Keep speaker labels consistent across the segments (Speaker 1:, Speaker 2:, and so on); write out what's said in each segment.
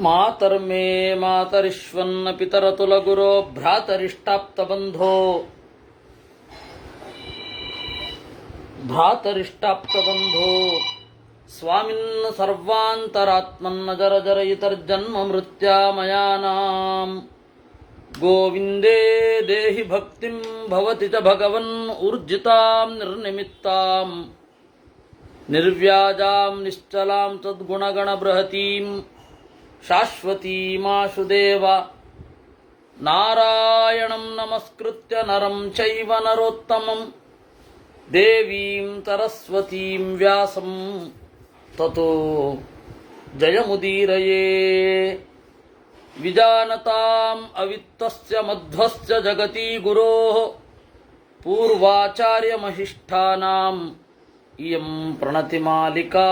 Speaker 1: ಮಾತರ್ಮೇ ಮಾತರಿಶ್ವನ್ನ ಪಿತರತುಲಗುರೋ ಭ್ರಾತರಿಷ್ಟಾಪ್ತಬಂಧೋ ಸ್ವಾಮಿನ್ ಸರ್ವಾಂತರಾತ್ಮನ್ನ ಜರ ಜರಯಿತರ್ಜನ್ಮ ಮೃತ್ಯಾಮಯಾನಾಂ ಗೋವಿಂದೇ ದೇಹಿ ಭಕ್ತಿಂ ಭವತಿ ಚ ಭಗವನ್ ಊರ್ಜಿತಾಂ ನಿರ್ನಿಮಿತ್ತಾಂ ನಿರ್ವ್ಯಾಜಾಂ ನಿಶ್ಚಲಾಂ ತದ್ಗುಣಗಣ ಬೃಹತೀಂ ಶಾಶ್ವತೀಮಾಶುದೇವ ನಾರಾಯಣಂ ನಮಸ್ಕೃತ್ಯ ನರಂ ಚೈವ ನರೋತ್ತಮಂ ದೇವೀಂ ಸರಸ್ವತೀಂ ವ್ಯಾಸಂ ತತೋ ಜಯಮುದೀರಯೇ ವಿಜಾನತಾಂ ಅವಿತ್ತಸ್ಯ ಮಧ್ವಸ್ಯ ಜಗತಿ ಗುರೋಃ ಪೂರ್ವಾಚಾರ್ಯಮಹಿಷ್ಠಾನಾಂ ಇಯಂ ಪ್ರಣತಿಮಾಲಿಕಾ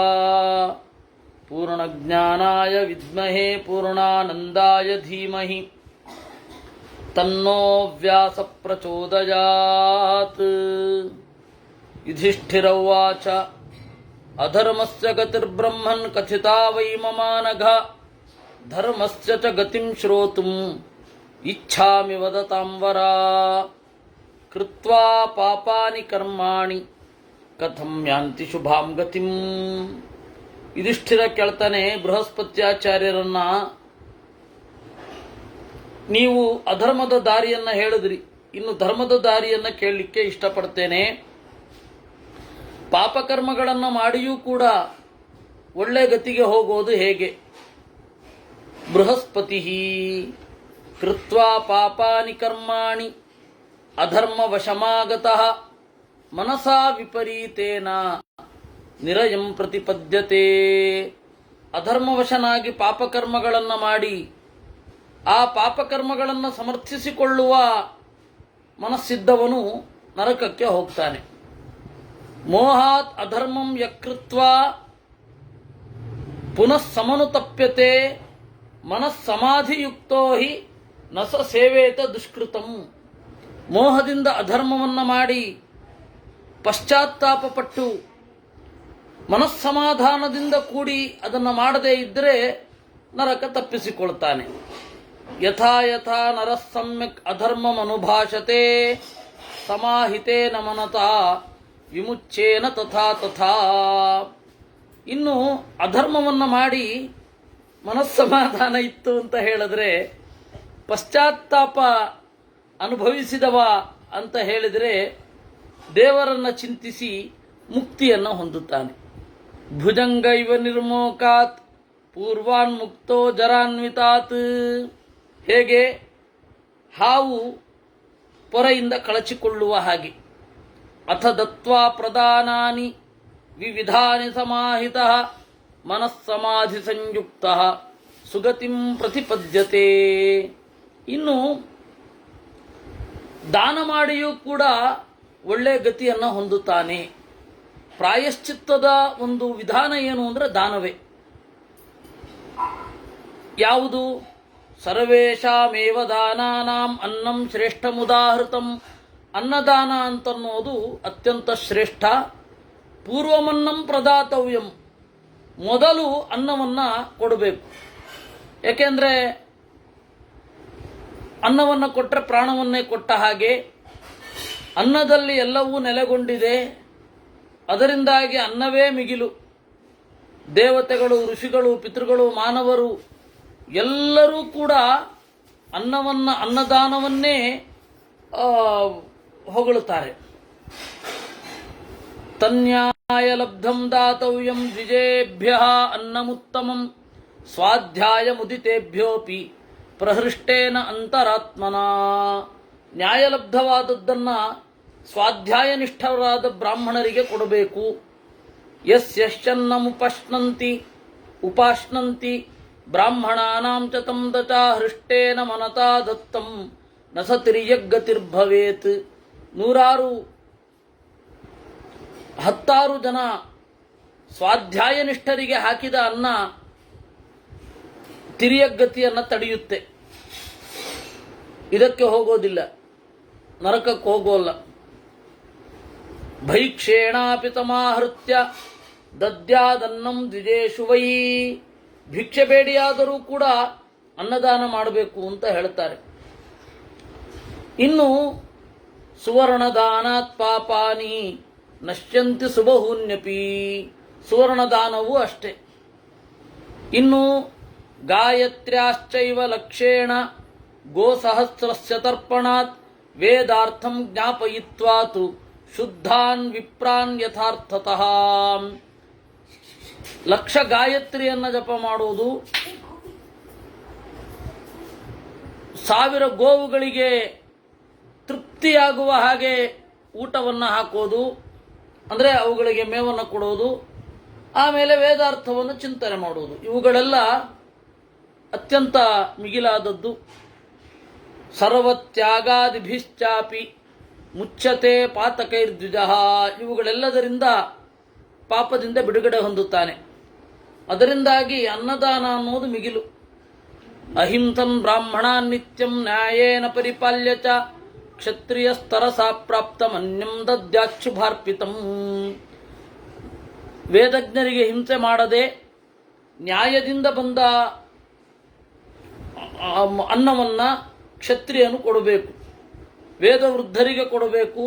Speaker 1: ಪೂರ್ಣಜ್ಞಾನಾಯ ವಿದ್ಮಹೇ ಪೂರ್ಣಾನಂದಾಯ ಧೀಮಹಿ ತನ್ನೋ ವ್ಯಾಸ ಪ್ರಚೋದಯಾತ್. ಯುಧಿಷ್ಠಿರ ಉವಾಚ ಅಧರ್ಮಸ್ಯ ಗತಿರ್ಬ್ರಹ್ಮನ್ ಕಥಿತಾ ವೈ ಮಮಾನಘ ಧರ್ಮಸ್ಯ ಚ ಗತಿಂ ಶ್ರೋತುಂ ಇಚ್ಛಾಮಿ ವದತಾಂ ವರ ಕೃತ್ವಾ ಪಾಪಾನಿ ಕರ್ಮಾಣಿ ಕಥಂ ಯಾಂತಿ ಶುಭಾಂ ಗತಿಂ. ಯುಧಿಷ್ಠಿರ ಕೇಳ್ತಾನೆ ಬೃಹಸ್ಪತ್ಯಾಚಾರ್ಯರನ್ನ, ನೀವು ಅಧರ್ಮದ ದಾರಿಯನ್ನ ಹೇಳಿದ್ರಿ, ಇನ್ನು ಧರ್ಮದ ದಾರಿಯನ್ನ ಕೇಳಲಿಕ್ಕೆ ಇಷ್ಟಪಡ್ತೇನೆ. ಪಾಪಕರ್ಮಗಳನ್ನು ಮಾಡಿಯೂ ಕೂಡ ಒಳ್ಳೆ ಗತಿಗೆ ಹೋಗೋದು ಹೇಗೆ? ಬೃಹಸ್ಪತಿ ಕೃತ್ವಾ ಪಾಪಾನಿ ಕರ್ಮಾಣಿ ಅಧರ್ಮ ವಶಮಾಗತಃ ಮನಸಾ ವಿಪರೀತೇನ ನಿರಯಂ ಪ್ರತಿಪದ್ಯತೆ. ಅಧರ್ಮವಶನಾಗಿ ಪಾಪಕರ್ಮಗಳನ್ನು ಮಾಡಿ ಆ ಪಾಪಕರ್ಮಗಳನ್ನು ಸಮರ್ಥಿಸಿಕೊಳ್ಳುವ ಮನಸ್ಸಿದ್ದವನು ನರಕಕ್ಕೆ ಹೋಗ್ತಾನೆ. ಮೋಹಾತ್ ಅಧರ್ಮಂ ಯಕೃತ್ವಾ ಪುನಃ ಸಮನುತಪ್ಯತೆ ಮನಸ್ಸಮಾಧಿಯುಕ್ತೋ ಹಿ ನಸ ಸೇವೇತ ದುಷ್ಕೃತಂ. ಮೋಹದಿಂದ ಅಧರ್ಮವನ್ನು ಮಾಡಿ ಪಶ್ಚಾತ್ತಾಪಪಟ್ಟು ಮನಸ್ಸಮಾಧಾನದಿಂದ ಕೂಡಿ ಅದನ್ನು ಮಾಡದೇ ಇದ್ದರೆ ನರಕ ತಪ್ಪಿಸಿಕೊಳ್ತಾನೆ. ಯಥಾ ಯಥಾ ನರಃ ಸಮ್ಯಕ್ ಅಧರ್ಮಂ ಅನುಭಾಷತೆ ಸಮಾಹಿತೇನ ಮನತಾ ವಿಮುಚ್ಚೇನ ತಥಾ ತಥಾ. ಇನ್ನು ಅಧರ್ಮವನ್ನು ಮಾಡಿ ಮನಸ್ಸಮಾಧಾನ ಇತ್ತು ಅಂತ ಹೇಳಿದ್ರೆ, ಪಶ್ಚಾತ್ತಾಪ ಅನುಭವಿಸಿದವ ಅಂತ ಹೇಳಿದರೆ ದೇವರನ್ನು ಚಿಂತಿಸಿ ಮುಕ್ತಿಯನ್ನು ಹೊಂದುತ್ತಾನೆ. ಭುಜಂಗೈವ ನಿರ್ಮೋಕಾತ್ ಪೂರ್ವಾನ್ ಮುಕ್ತೋ ಜರಾನ್ವಿತಾತ್. ಹೇಗೆ ಹಾವು ಪೊರೆಯಿಂದ ಕಳಚಿಕೊಳ್ಳುವ ಹಾಗೆ. ಅಥ ದತ್ವಾ ಪ್ರದಾನಾನಿ ವಿವಿಧಾನಿ ಸಮಾಹಿತಃ ಮನಸ್ಸಮಾಧಿ ಸಂಯುಕ್ತಃ ಸುಗತಿಂ ಪ್ರತಿಪದ್ಯತೆ. ಇನ್ನು ದಾನ ಮಾಡಿಯೂ ಕೂಡ ಒಳ್ಳೆ ಗತಿಯನ್ನು ಹೊಂದುತ್ತಾನೆ. ಪ್ರಾಯಶ್ಚಿತ್ತದ ಒಂದು ವಿಧಾನ ಏನು ಅಂದರೆ ದಾನವೇ. ಯಾವುದು? ಸರ್ವೇಷಾಮೇವ ದಾನಾನಾಂ ಅನ್ನಂ ಶ್ರೇಷ್ಠಮುದಾಹೃತಂ. ಅನ್ನದಾನ ಅಂತನ್ನೋದು ಅತ್ಯಂತ ಶ್ರೇಷ್ಠ. ಪೂರ್ವಮನ್ನಂ ಪ್ರದಾತವ್ಯಂ. ಮೊದಲು ಅನ್ನವನ್ನು ಕೊಡಬೇಕು. ಯಾಕೆಂದರೆ ಅನ್ನವನ್ನು ಕೊಟ್ಟರೆ ಪ್ರಾಣವನ್ನೇ ಕೊಟ್ಟ ಹಾಗೆ. ಅನ್ನದಲ್ಲಿ ಎಲ್ಲವೂ ನೆಲೆಗೊಂಡಿದೆ. ಅದರಿಂದಾಗಿ ಅನ್ನವೇ ಮಿಗಿಲು. ದೇವತೆಗಳು, ಋಷಿಗಳು, ಪಿತೃಗಳು, ಮಾನವರು ಎಲ್ಲರೂ ಕೂಡ ಅನ್ನದಾನವನ್ನೇ ಹೊಗಳುತ್ತಾರೆ. ತನ್ಯಾಯ ಲಬ್ಧಂ ದಾತವ್ಯಂ ದ್ವಿಜೇಭ್ಯಃ ಅನ್ನಮುತ್ತಮಂ ಸ್ವಾಧ್ಯಾಯ ಮುದಿತೇಭ್ಯೋಪಿ ಪ್ರಹೃಷ್ಟೇನ ಅಂತರಾತ್ಮನ. ನ್ಯಾಯಲಬ್ಧವಾದದ್ದನ್ನು ಸ್ವಾಧ್ಯಾಯನಿಷ್ಠರಾದ ಬ್ರಾಹ್ಮಣರಿಗೆ ಕೊಡಬೇಕು. ಉಪಾಶ್ನಂತಿ ಬ್ರಾಹ್ಮಣಾನಾಂ ಚ ತಂ ದಚ ಹೃಷ್ಟೇನ ಮನತಾ ದತ್ತಂ ನ ಸ ತಿರ್ಯಗ್ಗತಿರ್ಭವೇತ್. 10 ಜನ ಸ್ವಾಧ್ಯಾಯನಿಷ್ಠರಿಗೆ ಹಾಕಿದ ಅನ್ನ ತಿರ್ಯಗ್ಗತಿಯನ್ನು ತಡೆಯುತ್ತೆ. ಇದಕ್ಕೆ ಹೋಗೋದಿಲ್ಲ, ನರಕಕ್ಕೆ ಹೋಗೋಲ್ಲ. ಭೈಕ್ಷೇಣಾಪಿ ತಮಾಹೃತ್ಯ ದದ್ಯಾದನ್ನಂ ದ್ವಿಜೇಷು ವೈ ಭಿಕ್ಷೆ ಬೇಡಿಯಾದರೂ ಕೂಡ ಅನ್ನದಾನ ಮಾಡಬೇಕು ಅಂತ ಹೇಳ್ತಾರೆ. ಇನ್ನು ಸುವರ್ಣದಾನಾತ್ ಪಾಪಾನಿ ನಶ್ಯಂತಿ ಸುಬಹುನ್ಯಪಿ, ಸುವರ್ಣದಾನವೂ ಅಷ್ಟೇ. ಇನ್ನು ಗಾಯತ್ರ್ಯಾಶ್ಚೈವ ಲಕ್ಷೇಣ ಗೋಸಹಸ್ರಸ್ಯ ತರ್ಪಣಾತ್ ವೇದಾರ್ಥಂ ಜ್ಞಾಪಯಿತ್ವಾತು ಶುದ್ಧಾನ್ ವಿಪ್ರಾನ್ ಯಥಾರ್ಥತಃ. ಲಕ್ಷ ಗಾಯತ್ರಿಯನ್ನು ಜಪ ಮಾಡುವುದು, 1000 ಗೋವುಗಳಿಗೆ ತೃಪ್ತಿಯಾಗುವ ಹಾಗೆ ಊಟವನ್ನು ಹಾಕೋದು, ಅಂದರೆ ಅವುಗಳಿಗೆ ಮೇವನ್ನು ಕೊಡೋದು, ಆಮೇಲೆ ವೇದಾರ್ಥವನ್ನು ಚಿಂತನೆ ಮಾಡುವುದು, ಇವುಗಳೆಲ್ಲ ಅತ್ಯಂತ ಮಿಗಿಲಾದದ್ದು. ಸರ್ವತ್ಯಾಗಾದಿಭಿಶ್ಚಾಪಿ ಮುಚ್ಚತೆ ಪಾತಕೈರ್ದ್ವಿಜಃ, ಇವುಗಳೆಲ್ಲದರಿಂದ ಪಾಪದಿಂದ ಬಿಡುಗಡೆ ಹೊಂದುತ್ತಾನೆ. ಅದರಿಂದಾಗಿ ಅನ್ನದಾನ ಅನ್ನೋದು ಮಿಗಿಲು. ಅಹಿಂಸನ್ ಬ್ರಾಹ್ಮಣಾನ್ ನಿತ್ಯಂ ನ್ಯಾಯೇನ ಪರಿಪಾಲ್ಯ ಚ ಕ್ಷತ್ರಿಯಸ್ತರಸಾ ಪ್ರಾಪ್ತಮನ್ಯಂ ದದ್ಯಾಚ್ಛುಭಾರ್ಪಿತಂ. ವೇದಜ್ಞರಿಗೆ ಹಿಂಸೆ ಮಾಡದೆ ನ್ಯಾಯದಿಂದ ಬಂದ ಅನ್ನವನ್ನು ಕ್ಷತ್ರಿಯನು ಕೊಡಬೇಕು, ವೇದವೃದ್ಧರಿಗೆ ಕೊಡಬೇಕು.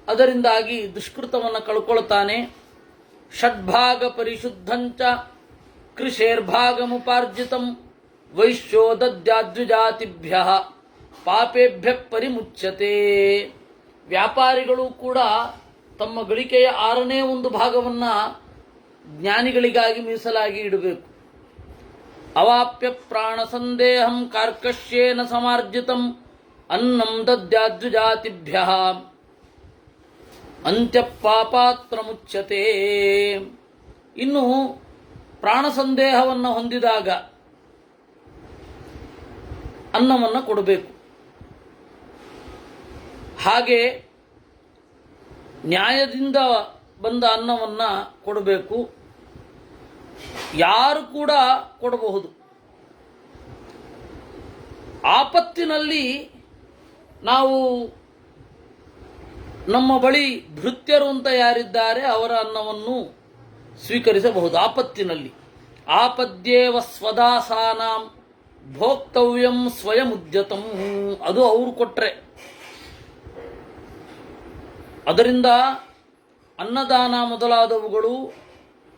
Speaker 1: ಅದರಿಂದಾಗಿ ದುಷ್ಕೃತವನ್ನು ಕಳ್ಕೊಳ್ತಾನೆ. ಷಡ್ಭಾಗ ಪರಿಶುದ್ಧಂಚ ಕೃಷೇರ್ಭಾಗಮುಪಾರ್ಜಿತಂ ವೈಶ್ಯೋ ದದ್ಯಾದ್ವಿಜಾತಿಭ್ಯ ಪಾಪೇಭ್ಯ ಪರಿಮುಚ್ಯತೆ. ವ್ಯಾಪಾರಿಗಳು ಕೂಡ ತಮ್ಮ ಗಳಿಕೆಯ 1/6 ಭಾಗವನ್ನು ಜ್ಞಾನಿಗಳಿಗಾಗಿ ಮೀಸಲಾಗಿ ಇಡಬೇಕು. ಅವಾಪ್ಯ ಪ್ರಾಣ ಸಂದೇಹಂ ಕಾರ್ಕಶ್ಯೇನ ಸಮಾರ್ಜಿತಂ ಅನ್ನಂ ದದ್ಯಾದ್ವಿಜಾತಿಭ್ಯ ಅಂತ್ಯಪಾಪಾತ್ ಪ್ರಮುಚ್ಯತೆ. ಇನ್ನು ಪ್ರಾಣ ಸಂದೇಹವನ್ನು ಹೊಂದಿದಾಗ ಅನ್ನವನ್ನು ಕೊಡಬೇಕು. ಹಾಗೆ ನ್ಯಾಯದಿಂದ ಬಂದ ಅನ್ನವನ್ನು ಕೊಡಬೇಕು. ಯಾರು ಕೂಡ ಕೊಡಬಹುದು. ಆಪತ್ತಿನಲ್ಲಿ ನಾವು ನಮ್ಮ ಬಳಿ ಭೃತ್ಯರು ಅಂತ ಯಾರಿದ್ದಾರೆ ಅವರ ಅನ್ನವನ್ನು ಸ್ವೀಕರಿಸಬಹುದು. ಆಪತ್ತಿನಲ್ಲಿ ಆಪದ್ಯೇವ ಸ್ವದಾಸಾನಾಂ ಭೋಕ್ತವ್ಯಂ ಸ್ವಯಂ ಉದ್ಯತಂ, ಅದು ಅವರು ಕೊಟ್ರೆ. ಅದರಿಂದ ಅನ್ನದಾನ ಮೊದಲಾದವುಗಳು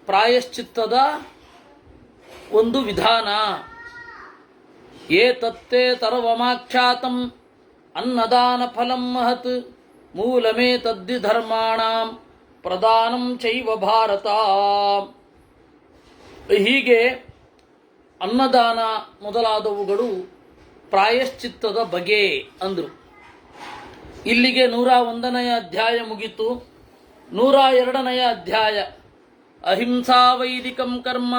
Speaker 1: ಪ್ರಾಯಶ್ಚಿತ್ತದ ಒಂದು ವಿಧಾನ. ಏತತ್ತೇ ತರ್ವಮಾಖ್ಯಾತಂ ಅನ್ನದಾನ ಫಲಂ ಮಹತ್ ಮೂಲಮೇ ತದ್ದಿ ಧರ್ಮಾಣಾಂ ಪ್ರದಾನಂ ಚೈವ ಭಾರತ. ಹೀಗೆ ಅನ್ನದಾನ ಮೊದಲಾದವುಗಳು ಪ್ರಾಯಶ್ಚಿತ್ತದ ಬಗೆ ಅಂದರು. ಇಲ್ಲಿಗೆ 101ನೇ ಅಧ್ಯಾಯ ಮುಗಿತು. 102ನೇ ಅಧ್ಯಾಯ ಅಹಿಂಸಾ ವೈದಿಕಂ ಕರ್ಮ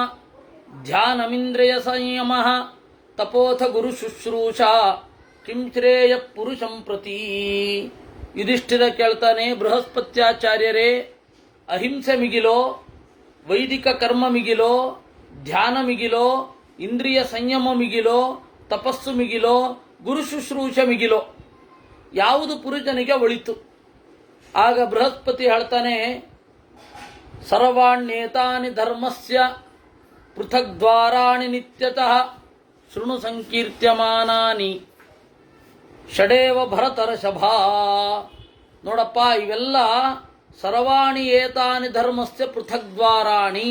Speaker 1: ಧ್ಯಾನಮಿಂದ್ರಿಯ ಸಂಯಮ ತಪೋಥ ಗುರು ಶುಶ್ರೂಷಾ ಕಿಂ ಶ್ರೇಯ ಪುರುಷಂ ಪ್ರತಿ. ಯುಧಿಷ್ಠಿರ ಕೇಳ್ತಾನೆ, ಬೃಹಸ್ಪತ್ಯಾಚಾರ್ಯರೇ, ಅಹಿಂಸೆ ಮಿಗಿಲೋ, ವೈದಿಕ ಕರ್ಮ ಮಿಗಿಲೋ, ಧ್ಯಾನ ಮಿಗಿಲೋ, ಇಂದ್ರಿಯ ಸಂಯಮ ಮಿಗಿಲೋ, ತಪಸ್ಸು ಮಿಗಿಲೋ, ಗುರು ಶುಶ್ರೂಷ ಮಿಗಿಲೋ, ಯಾವುದು ಪುರುಷನಿಗೆ ಒಳಿತು? ಆಗ ಬೃಹಸ್ಪತಿ ಹೇಳ್ತಾನೆ, ಸರ್ವಾಣ್ಯೇತಾನಿ ಧರ್ಮಸ್ಯ ಪೃಥಗ್ದ್ವಾರಾಣಿ ನಿತ್ಯತಃ ಶೃಣು ಸಂಕೀರ್ತ್ಯಮಾನಾನಿ ಷಡೇವ ಭರತರ್ಷಭಾ. ನೋಡಪ್ಪ, ಇವೆಲ್ಲ ಸರ್ವಾಣಿ ಏತಾನಿ ಧರ್ಮಸ್ಯ ಪೃಥಗ್ದ್ವಾರಾಣಿ,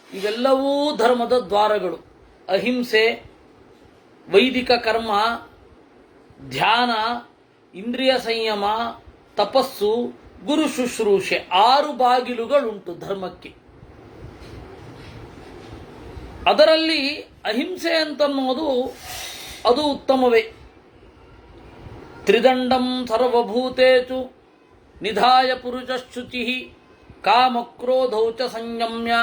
Speaker 1: ಇವೆಲ್ಲವೂ ಧರ್ಮದ ದ್ವಾರಗಳು. ಅಹಿಂಸೆ, ವೈದಿಕ ಕರ್ಮ, ಧ್ಯಾನ, ಇಂದ್ರಿಯ ಸಂಯಮ, ತಪಸ್ಸು, ಗುರು ಶುಶ್ರೂಷೆ, 6 ಬಾಗಿಲುಗಳುಂಟು ಧರ್ಮಕ್ಕೆ. ಅದರಲ್ಲಿ ಅಹಿಂಸೆ ಅಂತನ್ನೋದು ಅದು ಉತ್ತಮವೇ. ತ್ರಿದಂಡಂ ಸರ್ವಭೂತೇಷು ನಿಧಾಯ ಪುರುಷಶುಚಿ ಕಾಮಕ್ರೋಧೌ ಚ ಸಂಯಮ್ಯ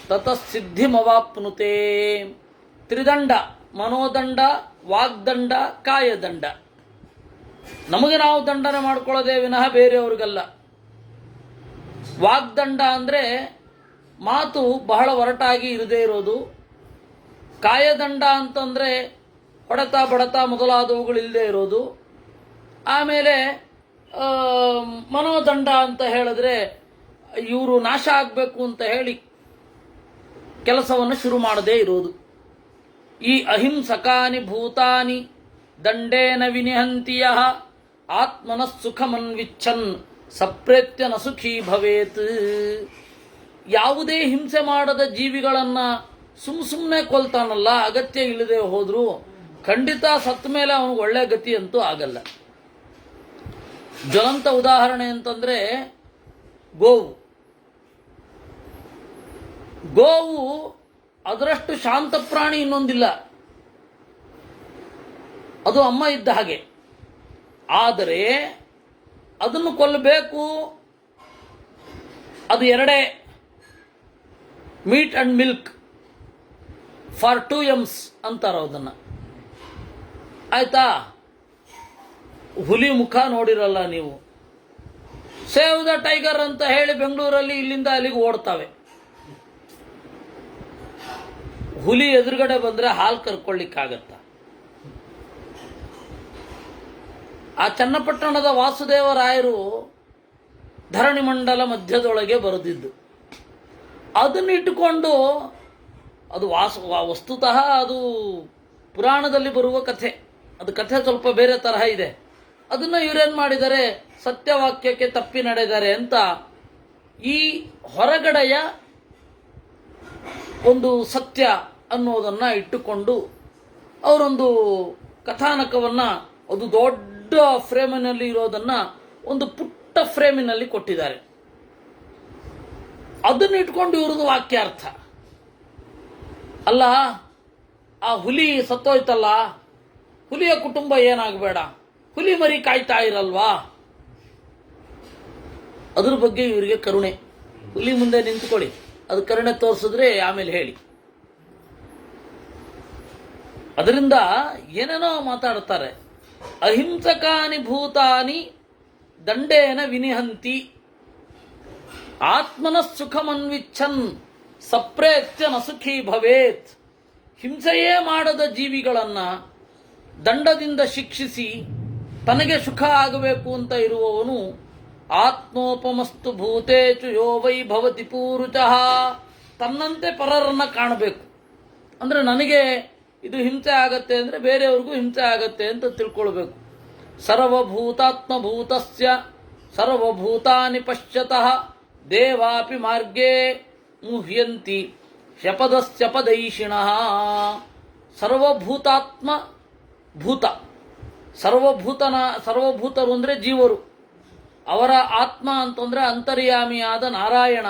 Speaker 1: ತತಃಸಿದ್ಧಿಮವಾಪ್ನುತೆ. ತ್ರಿದಂಡ, ಮನೋದಂಡ, ವಾಗ್ದಂಡ, ಕಾಯದಂಡ. ನಮಗೆ ನಾವು ದಂಡನೆ ಮಾಡ್ಕೊಳ್ಳೋದೇ ವಿನಃ ಬೇರೆಯವ್ರಿಗಲ್ಲ. ವಾಗ್ದಂಡ ಅಂದರೆ ಮಾತು ಬಹಳ ಒರಟಾಗಿ ಇರದೇ ಇರೋದು. ಕಾಯದಂಡ ಅಂತಂದರೆ ಹೊಡೆತ ಬಡತ ಮೊದಲಾದವುಗಳು ಇಲ್ಲದೆ ಇರೋದು. ಆಮೇಲೆ ಮನೋದಂಡ ಅಂತ ಹೇಳಿದ್ರೆ ಇವರು ನಾಶ ಆಗಬೇಕು ಅಂತ ಹೇಳಿ ಕೆಲಸವನ್ನು ಶುರು ಮಾಡದೇ ಇರೋದು. ಈ ಅಹಿಂಸಕಾನಿ ಭೂತಾನಿ ದಂಡೇನ ವಿನಿಹಂತಿಯ ಆತ್ಮನಃ ಸುಖಮನ್ವಿಚ್ಛನ್ ಸಪ್ರೇತ್ಯ ನ ಸುಖೀ ಭವೇತ್. ಯಾವುದೇ ಹಿಂಸೆ ಮಾಡದ ಜೀವಿಗಳನ್ನು ಸುಮ್ಮನೆ ಕೊಲ್ತಾನಲ್ಲ, ಅಗತ್ಯ ಇಲ್ಲದೆ ಹೋದ್ರು ಖಂಡಿತ ಸತ್ತ ಮೇಲೆ ಅವನಿಗೆ ಒಳ್ಳೆ ಗತಿ ಅಂತೂ ಆಗಲ್ಲ. ಜ್ವಲಂತ ಉದಾಹರಣೆ ಅಂತಂದ್ರೆ ಗೋವು. ಗೋವು ಅದರಷ್ಟು ಶಾಂತ ಪ್ರಾಣಿ ಇನ್ನೊಂದಿಲ್ಲ, ಅದು ಅಮ್ಮ ಇದ್ದ ಹಾಗೆ. ಆದರೆ ಅದನ್ನು ಕೊಲ್ಲಬೇಕು, ಅದು ಎರಡೇ, meet and milk for 2 M's ಅಂತಾರ ಅದನ್ನು. ಆಯ್ತಾ? ಹುಲಿ ಮುಖ ನೋಡಿರಲ್ಲ ನೀವು. ಸೇವ್ ದ ಟೈಗರ್ ಅಂತ ಹೇಳಿ ಬೆಂಗಳೂರಲ್ಲಿ ಇಲ್ಲಿಂದ ಅಲ್ಲಿಗೆ ಓಡ್ತಾವೆ. ಹುಲಿ ಎದುರುಗಡೆ ಬಂದ್ರೆ ಹಾಲು ಕರ್ಕೊಳ್ಳಿಕ್ಕಾಗತ್ತ? ಆ ಚನ್ನಪಟ್ಟಣದ ವಾಸುದೇವರಾಯರು ಧರಣಿ ಮಂಡಲ ಮಧ್ಯದೊಳಗೆ ಬರೆದಿದ್ದು ಅದನ್ನು ಇಟ್ಟುಕೊಂಡು, ಅದು ವಸ್ತುತಃ ಅದು ಪುರಾಣದಲ್ಲಿ ಬರುವ ಕಥೆ. ಅದು ಕಥೆ ಸ್ವಲ್ಪ ಬೇರೆ ತರಹ ಇದೆ. ಅದನ್ನು ಇವರೇನು ಮಾಡಿದ್ದಾರೆ, ಸತ್ಯವಾಕ್ಯಕ್ಕೆ ತಪ್ಪಿ ನಡೆದರೆ ಅಂತ ಈ ಹೊರಗಡೆಯ ಒಂದು ಸತ್ಯ ಅನ್ನೋದನ್ನ ಇಟ್ಟುಕೊಂಡು ಅವರೊಂದು ಕಥಾನಕವನ್ನು, ಅದು ದೊಡ್ಡ ಫ್ರೇಮಿನಲ್ಲಿ ಇರೋದನ್ನ ಒಂದು ಪುಟ್ಟ ಫ್ರೇಮಿನಲ್ಲಿ ಕೊಟ್ಟಿದ್ದಾರೆ. ಅದನ್ನು ಇಟ್ಕೊಂಡು ಇವ್ರದ್ದು ವಾಕ್ಯಾರ್ಥ ಅಲ್ಲ. ಆ ಹುಲಿ ಸತ್ತೋಯ್ತಲ್ಲ, ಹುಲಿಯ ಕುಟುಂಬ ಏನಾಗಬೇಡ, ಹುಲಿ ಮರಿ ಕಾಯ್ತಾ ಇರಲ್ವಾ? ಅದ್ರ ಬಗ್ಗೆ ಇವರಿಗೆ ಕರುಣೆ. ಹುಲಿ ಮುಂದೆ ನಿಂತ್ಕೊಳ್ಳಿ, ಅದು ಕರುಣೆ ತೋರಿಸಿದ್ರೆ ಆಮೇಲೆ ಹೇಳಿ. ಅದರಿಂದ ಏನೇನೋ ಮಾತಾಡ್ತಾರೆ. ಅಹಿಂಸಕಾನಿ ಭೂತಾನಿ ದಂಡೇನ ವಿನಿಹಂತಿ ಆತ್ಮನಃ ಸುಖಮನ್ವಿಚ್ಛನ್ ಸಪ್ರೇತ್ಯ ನ ಸುಖೀ ಭವೇತ್. ಹಿಂಸೆಯೇ ಮಾಡದ ಜೀವಿಗಳನ್ನ ದಂಡದಿಂದ ಶಿಕ್ಷಿಸಿ ತನಗೆ ಸುಖ ಆಗಬೇಕು ಅಂತ ಇರುವವನು ಆತ್ಮೋಪಮಸ್ತು ಭೂತೇಚು ಯೋ ವೈ ಭವತಿ ಪೂರುಚಃ. ತನ್ನಂತೆ ಪರರನ್ನ ಕಾಣಬೇಕು. ಅಂದ್ರೆ ನನಗೆ ಇದು ಹಿಂಸೆ ಆಗತ್ತೆ ಅಂದ್ರೆ ಬೇರೆಯವ್ರಿಗೂ ಹಿಂಸೆ ಆಗತ್ತೆ ಅಂತ ತಿಳ್ಕೊಳ್ಬೇಕು. ಸರ್ವಭೂತಾತ್ಮಭೂತಸ್ಯ ಸರ್ವಭೂತಾನಿ ಪಶ್ಯತಃ ದೇವಾಪಿ ಮಾರ್ಗೇ ಮುಹ್ಯಂತಿ ಶಪದಶ್ಚಪದೈಷಿಣಃ. ಸರ್ವಭೂತಾತ್ಮ ಭೂತ, ಸರ್ವಭೂತರು ಅಂದರೆ ಜೀವರು. ಅವರ ಆತ್ಮ ಅಂತಂದ್ರೆ ಅಂತರ್ಯಾಮಿಯಾದ ನಾರಾಯಣ,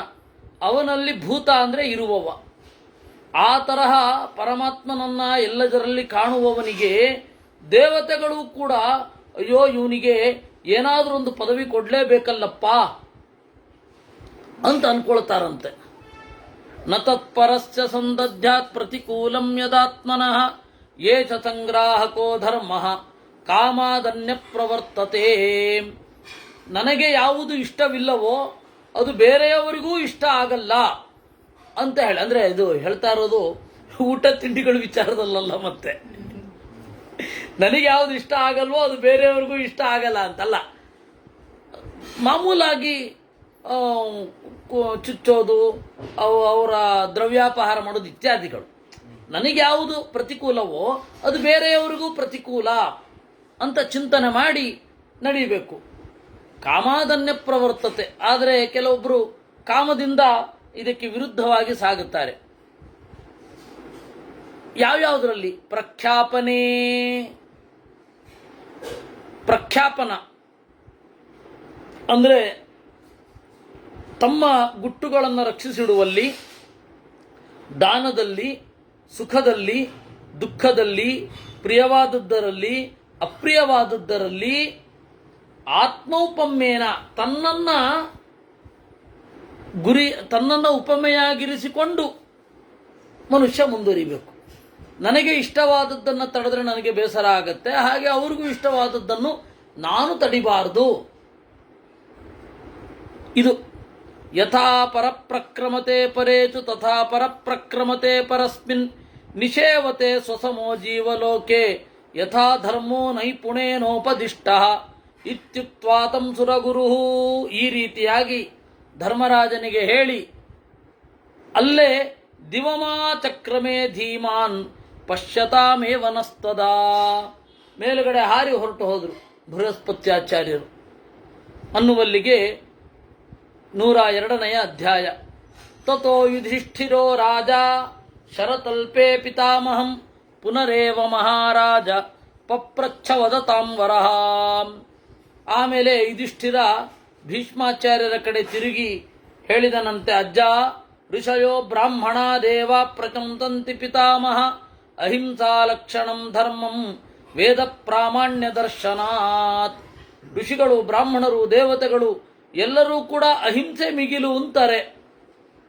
Speaker 1: ಅವನಲ್ಲಿ ಭೂತ ಅಂದರೆ ಇರುವವ. ಆ ತರಹ ಪರಮಾತ್ಮನನ್ನ ಎಲ್ಲದರಲ್ಲಿ ಕಾಣುವವನಿಗೆ ದೇವತೆಗಳು ಕೂಡ ಅಯ್ಯೋ ಇವನಿಗೆ ಏನಾದರೂ ಒಂದು ಪದವಿ ಕೊಡಲೇಬೇಕಲ್ಲಪ್ಪ ಅಂತ ಅನ್ಕೊಳ್ತಾರಂತೆ. ನ ತತ್ಪರಸ್ಯ ಸಂದಧ್ಯಾತ್ ಪ್ರತಿಕೂಲಂ ಯದಾತ್ಮನಃ ಏಷ ಸಂಗ್ರಾಹಕೋ ಧರ್ಮ ಕಾಮಾದನ್ಯ ಪ್ರವರ್ತತೆ. ನನಗೆ ಯಾವುದು ಇಷ್ಟವಿಲ್ಲವೋ ಅದು ಬೇರೆಯವರಿಗೂ ಇಷ್ಟ ಆಗಲ್ಲ ಅಂತ ಹೇಳಿ. ಅಂದ್ರೆ ಇದು ಹೇಳ್ತಾ ಇರೋದು ಊಟ ತಿಂಡಿಗಳ ವಿಚಾರದಲ್ಲ. ಮತ್ತೆ ನನಗೆ ಯಾವುದು ಇಷ್ಟ ಆಗಲ್ವೋ ಅದು ಬೇರೆಯವ್ರಿಗೂ ಇಷ್ಟ ಆಗಲ್ಲ ಅಂತಲ್ಲ. ಮಾಮೂಲಾಗಿ ಚುಚ್ಚೋದು, ಅವರ ದ್ರವ್ಯಾಪಹಾರ ಮಾಡೋದು ಇತ್ಯಾದಿಗಳು. ನನಗೆ ಯಾವುದು ಪ್ರತಿಕೂಲವೋ ಅದು ಬೇರೆಯವರಿಗೂ ಪ್ರತಿಕೂಲ ಅಂತ ಚಿಂತನೆ ಮಾಡಿ ನಡೀಬೇಕು. ಕಾಮಾದನ್ಯ ಪ್ರವರ್ತತೆ. ಆದರೆ ಕೆಲವೊಬ್ಬರು ಕಾಮದಿಂದ ಇದಕ್ಕೆ ವಿರುದ್ಧವಾಗಿ ಸಾಗುತ್ತಾರೆ. ಯಾವ್ಯಾವುದರಲ್ಲಿ? ಪ್ರಖ್ಯಾಪನ ಅಂದರೆ ತಮ್ಮ ಗುಟ್ಟುಗಳನ್ನು ರಕ್ಷಿಸಿಡುವಲ್ಲಿ, ದಾನದಲ್ಲಿ, ಸುಖದಲ್ಲಿ, ದುಃಖದಲ್ಲಿ, ಪ್ರಿಯವಾದದ್ದರಲ್ಲಿ, ಅಪ್ರಿಯವಾದದ್ದರಲ್ಲಿ ಆತ್ಮೌಪಮ್ಯೇನ ತನ್ನನ್ನು ಉಪಮೆಯಾಗಿರಿಸಿಕೊಂಡು ಮನುಷ್ಯ ಮುಂದುವರಿಬೇಕು. ನನಗೆ ಇಷ್ಟವಾದದ್ದನ್ನು ತಡೆದ್ರೆ ನನಗೆ ಬೇಸರ ಆಗತ್ತೆ, ಹಾಗೆ ಅವ್ರಿಗೂ ಇಷ್ಟವಾದದ್ದನ್ನು ನಾನು ತಡಿಬಾರದು. ಇದು ಯಥಾ ಪರಪ್ರಕ್ರಮತೆ ಪರೇಚು ತಥಾ ಪರಪ್ರಕ್ರಮತೆ ಪರಸ್ಮಿನ್ ನಿಷೇವತೆ ಸ್ವಸಮೋ ಜೀವಲೋಕೆ ಯಥಾ ಧರ್ಮೋ ನೈಪುಣೇನೋಪದಿಷ್ಟ ಇತ್ಯುಕ್ತ್ವಾತಂ ಸುರಗುರು. ಈ ರೀತಿಯಾಗಿ ಧರ್ಮರಾಜನಿಗೆ ಹೇಳಿ ಅಲ್ಲೇ ದಿವಮಾ ಚಕ್ರಮೇ ಧೀಮಾನ್ ಪಶ್ಯತಾಮೇವ ನಸ್ತದಾ. ಮೇಲುಗಡೆ ಹಾರಿ ಹೊರಟು ಹೋದರು ಬೃಹಸ್ಪತ್ಯಾಚಾರ್ಯರು ಅನ್ನುವಲ್ಲಿಗೆ 102ನೇ ಅಧ್ಯಾಯ. ತಥೋ ಯುಧಿಷ್ಠಿರೋ ರಾಜ ಶರತಲ್ಪೇ ಪಿತಾಮಹಂ ಪುನರೇವ ಮಹಾರಾಜ ಪಪ್ರಚ್ಛ ವದತಾಂ ವರಹ. ಆಮೇಲೆ ಯುಧಿಷ್ಠಿರ ಭೀಷ್ಮಾಚಾರ್ಯರ ಕಡೆ ತಿರುಗಿ ಹೇಳಿದನಂತೆ, ಅಜ್ಜ, ಋಷಯೋ ಬ್ರಾಹ್ಮಣ ದೇವ ಪ್ರಚಂತಂತಿ ಪಿತಾಮಹ ಅಹಿಂಸಾ ಲಕ್ಷಣಂ ಧರ್ಮಂ ವೇದ ಪ್ರಾಮಾಣ್ಯ ದರ್ಶನಾತ್. ಋಷಿಗಳು, ಬ್ರಾಹ್ಮಣರು, ದೇವತೆಗಳು ಎಲ್ಲರೂ ಕೂಡ ಅಹಿಂಸೆ ಮಿಗಿಲು ಅಂತಾರೆ.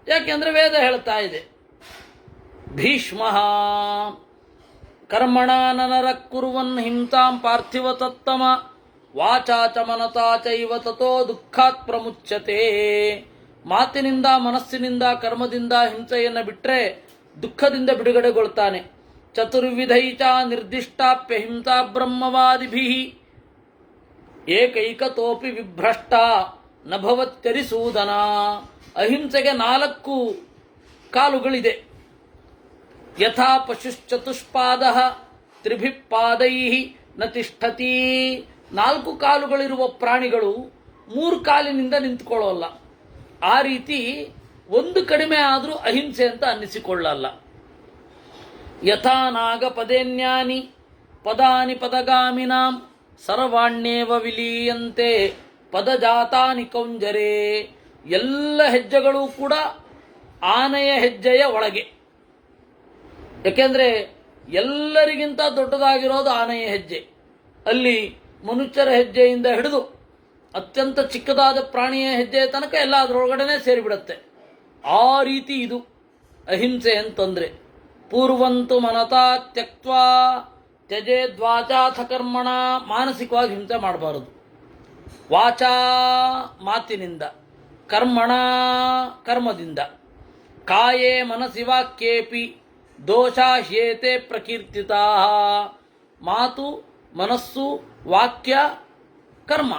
Speaker 1: ಯಾಕೆಂದ್ರೆ ವೇದ ಹೇಳ್ತಾ ಇದೆ. ಭೀಷ್ಮ ಕರ್ಮಣ ನರ ಕುರ್ವನ್ ಹಿಂಸಾಂ ಪಾರ್ಥಿವ ತತ್ತಮ ವಾಚಾ ಚ ಮನಸಾ ಚೈವ ತತೋ ದುಃಖಾತ್ ಪ್ರಮುಚ್ಯತೆ. ಮಾತಿನಿಂದ, ಮನಸ್ಸಿನಿಂದ, ಕರ್ಮದಿಂದ ಹಿಂಸೆಯನ್ನು ಬಿಟ್ಟರೆ ದುಃಖದಿಂದ ಬಿಡುಗಡೆಗೊಳ್ತಾನೆ. ಚತುರ್ವಿಧೈ ಚ ನಿರ್ದಿಷ್ಟಾಪ್ಯ ಹಿಂಸಾ ಬ್ರಹ್ಮವಾದಿಭಿ ಏಕೈಕತೋಪಿ ವಿಭ್ರಷ್ಟ ನಭವತ್ಯರಿಸೂದನ. ಅಹಿಂಸೆಗೆ 4 ಕಾಲುಗಳಿದೆ. ಯಥಾ ಪಶುಶ್ಚತುಷ್ಪಾದ ತ್ರಿಭಿಪಾದೈ ನ ತಿಷ್ಠತಿ. 4 ಕಾಲುಗಳಿರುವ ಪ್ರಾಣಿಗಳು 3 ಕಾಲಿನಿಂದ ನಿಂತುಕೊಳ್ಳೋಲ್ಲ. ಆ ರೀತಿ ಒಂದು ಕಡಿಮೆ ಆದರೂ ಅಹಿಂಸೆ ಅಂತ ಅನ್ನಿಸಿಕೊಳ್ಳಲ್ಲ. ಯಥಾ ನಾಗಪದೇನ್ಯಾನಿ ಪದಾನಿ ಪದಗಾಮಿನಾಂ ಸರ್ವಾಣ್ಯೇವ ವಿಲೀಯಂತೆ ಪದಜಾತಾನಿ ಕೌಂಜರೇ. ಎಲ್ಲ ಹೆಜ್ಜೆಗಳು ಕೂಡ ಆನೆಯ ಹೆಜ್ಜೆಯ ಒಳಗೆ. ಯಾಕೆಂದರೆ ಎಲ್ಲರಿಗಿಂತ ದೊಡ್ಡದಾಗಿರೋದು ಆನೆಯ ಹೆಜ್ಜೆ. ಅಲ್ಲಿ ಮನುಷ್ಯರ ಹೆಜ್ಜೆಯಿಂದ ಹಿಡಿದು ಅತ್ಯಂತ ಚಿಕ್ಕದಾದ ಪ್ರಾಣಿಯ ಹೆಜ್ಜೆಯ ತನಕ ಎಲ್ಲ ಅದರೊಳಗಡೆನೆ ಸೇರಿಬಿಡುತ್ತೆ. ಆ ರೀತಿ ಇದು ಅಹಿಂಸೆ ಅಂತಂದರೆ. ಪೂರ್ವಂತು ಮನತಾ ತ್ಯಕ್ವಾ ತ್ಯಜೇದ್ವಾಚಾಥ ಕರ್ಮಣ. ಮಾನಸಿಕವಾಗಿ ಹಿಂಸೆ ಮಾಡಬಾರದು. ವಾಚಾ ಮಾತಿನಿಂದ, ಕರ್ಮಣ ಕರ್ಮದಿಂದ, ಕಾಯೇ ಮನಸಿ ವಾಕ್ಯೇಪಿ ದೋಷಾ ಹ್ಯೇತೆ ಪ್ರಕೀರ್ತಿತಾ. ಮಾತು, ಮನಸ್ಸು, ವಾಕ್ಯ, ಕರ್ಮ,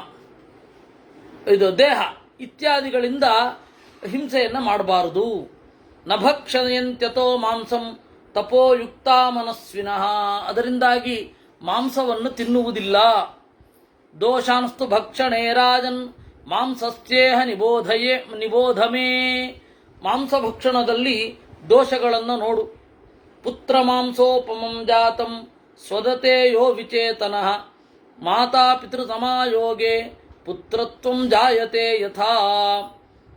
Speaker 1: ಇದು ದೇಹ ಇತ್ಯಾದಿಗಳಿಂದ ಹಿಂಸೆಯನ್ನು ಮಾಡಬಾರದು. ನಭಕ್ಷಯಂತ್ಯತೋ ಮಾಂಸಂ ತಪೋಯುಕ್ತ ಮನಸ್ವಿನಃ. ಅದರಿಂದಾಗಿ ಮಾಂಸವನ್ನು ತಿನ್ನುವುದಿಲ್ಲ. ದೋಷಾನ್ಸ್ತು ಭಕ್ಷಣೇ ರಾಜನ್ ಮಾಂಸಸ್ಯೇಹ ನಿಬೋಧಮೇ. ಮಾಂಸ ಭಕ್ಷಣದಲ್ಲಿ ದೋಷಗಳನ್ನು ನೋಡು. ಪುತ್ರ ಮಾಂಸೋಪಮಂ ಜಾತಂ ಸ್ವದತೆ ಯೋ ವಿಚೇತನಃ ಮಾತಾ ಪಿತೃ ಸಮಾಯೋಗೆ ಪುತ್ರತ್ವಂ ಜಾಯತೆ ಯಥಾ.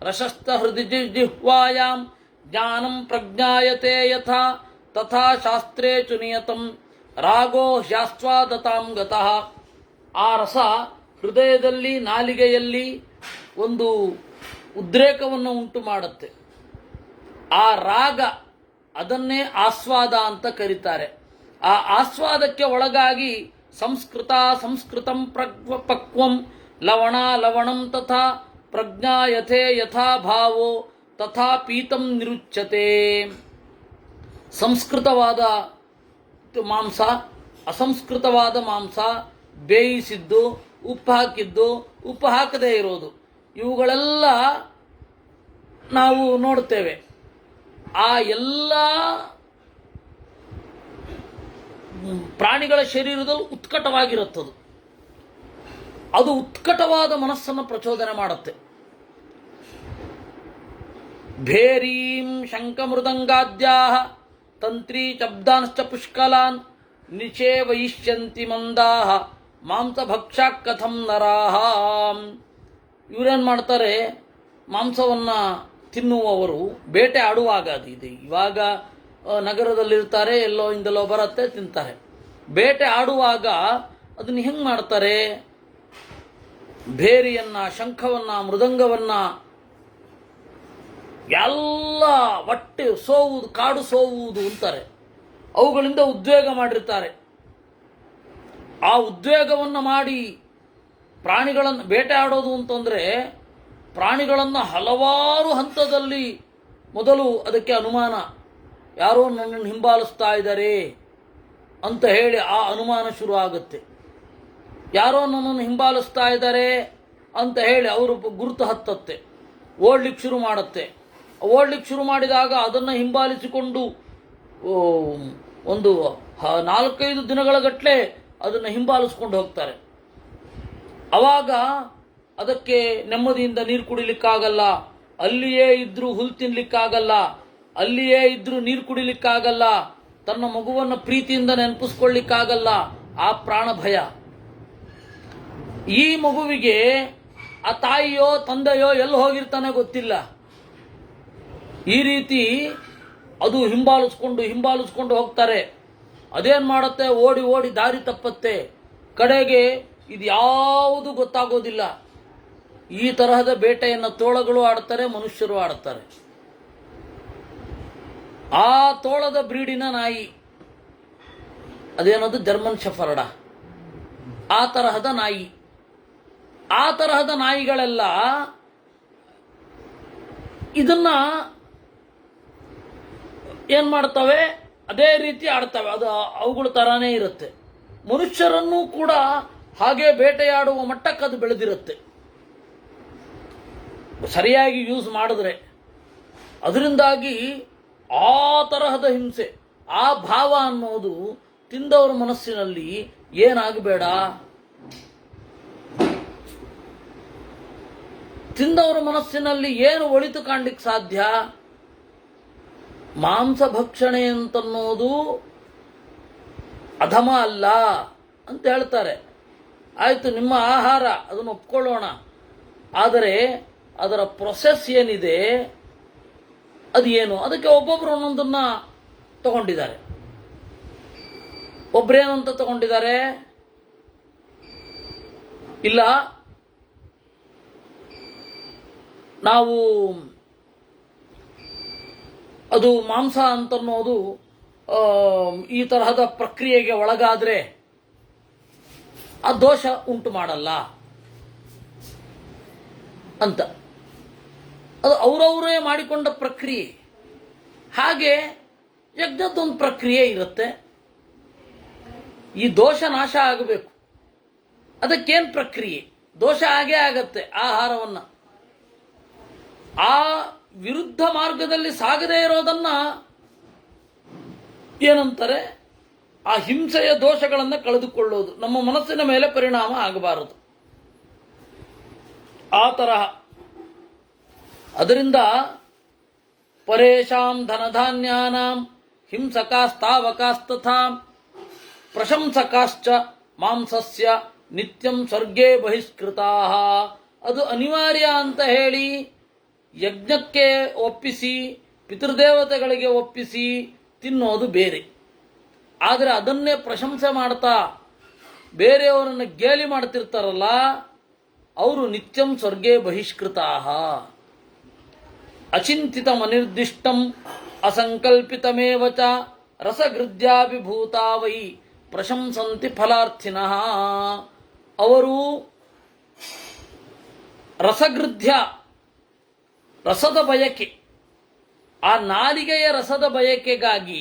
Speaker 1: ರಶಸ್ತ ಹೃದಯ ಜಿಹ್ವಾಯಾಂ ಜ್ಞಾನಂ ಪ್ರಜ್ಞಾಯತೆ ಯಥಾ ತಥಾ ಶಾಸ್ತ್ರೇಚು ನಿಯತಂ ರಾಗೋ ಹ್ಯಾಸ್ವಾದತಾಂ ಗತಃ. ಆ ರಸ ಹೃದಯದಲ್ಲಿ, ನಾಲಿಗೆಯಲ್ಲಿ ಒಂದು ಉದ್ರೇಕವನ್ನು ಉಂಟು ಮಾಡುತ್ತೆ. ಆ ರಾಗ ಅದನ್ನೇ ಆಸ್ವಾದ ಅಂತ ಕರೀತಾರೆ. ಆ ಆಸ್ವಾದಕ್ಕೆ ಒಳಗಾಗಿ ಸಂಸ್ಕೃತಂ ಪಕ್ವಂ ಲವಣಂ ತಥಾ ಪ್ರಜ್ಞಾಯತೆ ಯಥಾ ಭಾವೋ ತಥಾ ಪೀತಂ ನಿರುಚ್ಯತೆ. ಸಂಸ್ಕೃತವಾದ ಮಾಂಸ, ಅಸಂಸ್ಕೃತವಾದ ಮಾಂಸ, ಬೇಯಿಸಿದ್ದು, ಉಪ್ಪು ಹಾಕಿದ್ದು, ಉಪ್ಪು ಹಾಕದೇ ಇರೋದು, ಇವುಗಳೆಲ್ಲ ನಾವು ನೋಡ್ತೇವೆ. ಆ ಎಲ್ಲ ಪ್ರಾಣಿಗಳ ಶರೀರದಲ್ಲಿ ಉತ್ಕಟವಾಗಿರುತ್ತದು. ಅದು ಉತ್ಕಟವಾದ ಮನಸ್ಸನ್ನು ಪ್ರಚೋದನೆ ಮಾಡುತ್ತೆ. ಭೇರೀಂ ಶಂಖಮೃದಂಗಾದ್ಯಾಹ ತಂತ್ರೀ ಶಬ್ದಾಂಶ್ಚ ಪುಷ್ಕಲಾನ್ ನಿಷೇವಯಿಷ್ಯಂತಿ ಮಂದಾಹ ಮಾಂಸಭಕ್ಷಾ ಕಥಂ ನರಾಹ. ಇವರೇನು ಮಾಡ್ತಾರೆ, ಮಾಂಸವನ್ನು ತಿನ್ನುವವರು ಬೇಟೆ ಆಡುವಾಗ, ಅದಿದೆ ಇವಾಗ ನಗರದಲ್ಲಿರ್ತಾರೆ, ಎಲ್ಲೋ ಇಂದಲೋ ಬರುತ್ತೆ, ತಿಂತಾರೆ. ಬೇಟೆ ಆಡುವಾಗ ಅದನ್ನು ಹೆಂಗೆ ಮಾಡ್ತಾರೆ, ಭೇರಿಯನ್ನು, ಶಂಖವನ್ನು, ಮೃದಂಗವನ್ನು ಎಲ್ಲ ಒಟ್ಟೆ ಸೋವುವುದು, ಕಾಡು ಸೋವುವುದು ಅಂತಾರೆ. ಅವುಗಳಿಂದ ಉದ್ವೇಗ ಮಾಡಿರ್ತಾರೆ. ಆ ಉದ್ವೇಗವನ್ನು ಮಾಡಿ ಪ್ರಾಣಿಗಳನ್ನು ಬೇಟೆ ಆಡೋದು ಅಂತಂದರೆ, ಪ್ರಾಣಿಗಳನ್ನು ಹಲವಾರು ಹಂತದಲ್ಲಿ ಮೊದಲು ಅದಕ್ಕೆ ಅನುಮಾನ, ಯಾರೋ ನನ್ನನ್ನು ಹಿಂಬಾಲಿಸ್ತಾ ಇದ್ದಾರೆ ಅಂತ ಹೇಳಿ ಆ ಅನುಮಾನ ಶುರು ಆಗುತ್ತೆ. ಯಾರೋ ನನ್ನನ್ನು ಹಿಂಬಾಲಿಸ್ತಾ ಇದ್ದಾರೆ ಅಂತ ಹೇಳಿ ಅವರು ಗುರುತು ಹತ್ತತ್ತೆ, ಓಡ್ಲಿಕ್ಕೆ ಶುರು ಮಾಡುತ್ತೆ. ಓಡ್ಲಿಕ್ಕೆ ಶುರು ಮಾಡಿದಾಗ ಅದನ್ನು ಹಿಂಬಾಲಿಸಿಕೊಂಡು ಒಂದು 4-5 ದಿನಗಳ ಗಟ್ಟಲೆ ಅದನ್ನು ಹಿಂಬಾಲಿಸ್ಕೊಂಡು ಹೋಗ್ತಾರೆ. ಅವಾಗ ಅದಕ್ಕೆ ನೆಮ್ಮದಿಯಿಂದ ನೀರು ಕುಡಿಲಿಕ್ಕಾಗಲ್ಲ, ಅಲ್ಲಿಯೇ ಇದ್ರೂ ಹುಲ್ ತಿನ್ಲಿಕ್ಕಾಗಲ್ಲ, ಅಲ್ಲಿಯೇ ಇದ್ರೂ ನೀರು ಕುಡಿಲಿಕ್ಕಾಗಲ್ಲ, ತನ್ನ ಮಗುವನ್ನು ಪ್ರೀತಿಯಿಂದ ನೆನಪಿಸ್ಕೊಳ್ಳಿಕ್ಕಾಗಲ್ಲ. ಆ ಪ್ರಾಣ ಭಯ. ಈ ಮಗುವಿಗೆ ಆ ತಾಯಿಯೋ ತಂದೆಯೋ ಎಲ್ಲಿ ಹೋಗಿರ್ತಾನೆ ಗೊತ್ತಿಲ್ಲ. ಈ ರೀತಿ ಅದು ಹಿಂಬಾಲಿಸ್ಕೊಂಡು ಹೋಗ್ತಾರೆ. ಅದೇನು ಮಾಡುತ್ತೆ, ಓಡಿ ಓಡಿ ದಾರಿ ತಪ್ಪತ್ತೆ. ಕಡೆಗೆ ಇದು ಯಾವುದು ಗೊತ್ತಾಗೋದಿಲ್ಲ. ಈ ತರಹದ ಬೇಟೆಯನ್ನು ತೋಳಗಳು ಆಡ್ತಾರೆ, ಮನುಷ್ಯರು ಆಡ್ತಾರೆ. ಆ ತೋಳದ ಬ್ರೀಡಿನ ನಾಯಿ ಅದೇನದು ಜರ್ಮನ್ ಶೆಫರ್ಡ, ಆ ತರಹದ ನಾಯಿ. ಆ ತರಹದ ನಾಯಿಗಳೆಲ್ಲ ಇದನ್ನ ಏನ್ ಮಾಡ್ತವೆ, ಅದೇ ರೀತಿ ಆಡ್ತವೆ. ಅದು ಅವುಗಳ ತರಾನೇ ಇರುತ್ತೆ. ಮನುಷ್ಯರನ್ನು ಕೂಡ ಹಾಗೆ ಬೇಟೆಯಾಡುವ ಮಟ್ಟಕ್ಕೆ ಅದು ಬೆಳೆದಿರುತ್ತೆ, ಸರಿಯಾಗಿ ಯೂಸ್ ಮಾಡಿದ್ರೆ. ಅದರಿಂದಾಗಿ ಆ ತರಹದ ಹಿಂಸೆ, ಆ ಭಾವ ಅನ್ನೋದು ತಿಂದವರ ಮನಸ್ಸಿನಲ್ಲಿ ಏನಾಗಬೇಡ. ತಿಂದವರ ಮನಸ್ಸಿನಲ್ಲಿ ಏನು ಒಳಿತು ಕಾಣ್ಲಿಕ್ಕೆ ಸಾಧ್ಯ? ಮಾಂಸ ಭಕ್ಷಣೆ ಅಂತನ್ನೋದು ಅಧಮ ಅಲ್ಲ ಅಂತ ಹೇಳ್ತಾರೆ. ಆಯ್ತು, ನಿಮ್ಮ ಆಹಾರ, ಅದನ್ನು ಒಪ್ಕೊಳ್ಳೋಣ. ಆದರೆ ಅದರ ಪ್ರೊಸೆಸ್ ಏನಿದೆ ಅದು ಏನು, ಅದಕ್ಕೆ ಒಬ್ಬೊಬ್ರು ಒಂದೊಂದನ್ನ ತಗೊಂಡಿದ್ದಾರೆ. ಒಬ್ರೇನಂತ ತಗೊಂಡಿದ್ದಾರೆ, ಇಲ್ಲ ನಾವು ಅದು ಮಾಂಸ ಅಂತನ್ನೋದು ಈ ತರಹದ ಪ್ರಕ್ರಿಯೆಗೆ ಒಳಗಾದ್ರೆ ಆ ದೋಷ ಉಂಟು ಮಾಡಲ್ಲ ಅಂತ. ಅದು ಅವರವರೇ ಮಾಡಿಕೊಂಡ ಪ್ರಕ್ರಿಯೆ. ಹಾಗೆ ಯಜ್ಞದೊಂದು ಪ್ರಕ್ರಿಯೆ ಇರುತ್ತೆ. ಈ ದೋಷ ನಾಶ ಆಗಬೇಕು, ಅದಕ್ಕೇನು ಪ್ರಕ್ರಿಯೆ? ದೋಷ ಆಗೇ ಆಗತ್ತೆ. ಆಹಾರವನ್ನ ಆ ವಿರುದ್ಧ ಮಾರ್ಗದಲ್ಲಿ ಸಾಗದೇ ಇರೋದನ್ನ ಏನಂತಾರೆ, ಆ ಹಿಂಸೆಯ ದೋಷಗಳನ್ನು ಕಳೆದುಕೊಳ್ಳೋದು. ನಮ್ಮ ಮನಸ್ಸಿನ ಮೇಲೆ ಪರಿಣಾಮ ಆಗಬಾರದು ಆ ತರಹ. ಅದರಿಂದ ಪರೇಶಾಂ ಧನಧಾನ್ಯಾನಾಂ ಹಿಂಸಕಾಸ್ತಾವಕಾಸ್ತಥಾ ಪ್ರಶಂಸಕಾಶ್ಚ ಮಾಂಸಸ್ಯ ನಿತ್ಯಂ ಸ್ವರ್ಗೇ ಬಹಿಷ್ಕೃತಾ. ಅದು ಅನಿವಾರ್ಯ ಅಂತ ಹೇಳಿ ಯಜ್ಞಕ್ಕೆ ಒಪ್ಪಿಸಿ, ಪಿತೃದೇವತೆಗಳಿಗೆ ಒಪ್ಪಿಸಿ ತಿನ್ನೋದು ಬೇರೆ. ಆದರೆ ಅದನ್ನೇ ಪ್ರಶಂಸೆ ಮಾಡ್ತಾ ಬೇರೆಯವರನ್ನು ಗೇಲಿ ಮಾಡ್ತಿರ್ತಾರಲ್ಲ, ಅವರು ನಿತ್ಯಂ ಸ್ವರ್ಗೇ ಬಹಿಷ್ಕೃತಾ. ಅಚಿಂತಿತಂ ಅನಿರ್ದಿಷ್ಟಂ ಅಸಂಕಲ್ಪಿತಮೇವ ಚ ರಸಗೃದ್ಯಾಭಿಭೂತಾ ವೈ ಪ್ರಶಂಸಂತಿ ಫಲಾರ್ಥಿನಃ. ಅವರು ರಸಗೃದ್ಯ, ರಸದ ಬಯಕೆ, ಆ ನಾಲಿಗೆಯ ರಸದ ಬಯಕೆಗಾಗಿ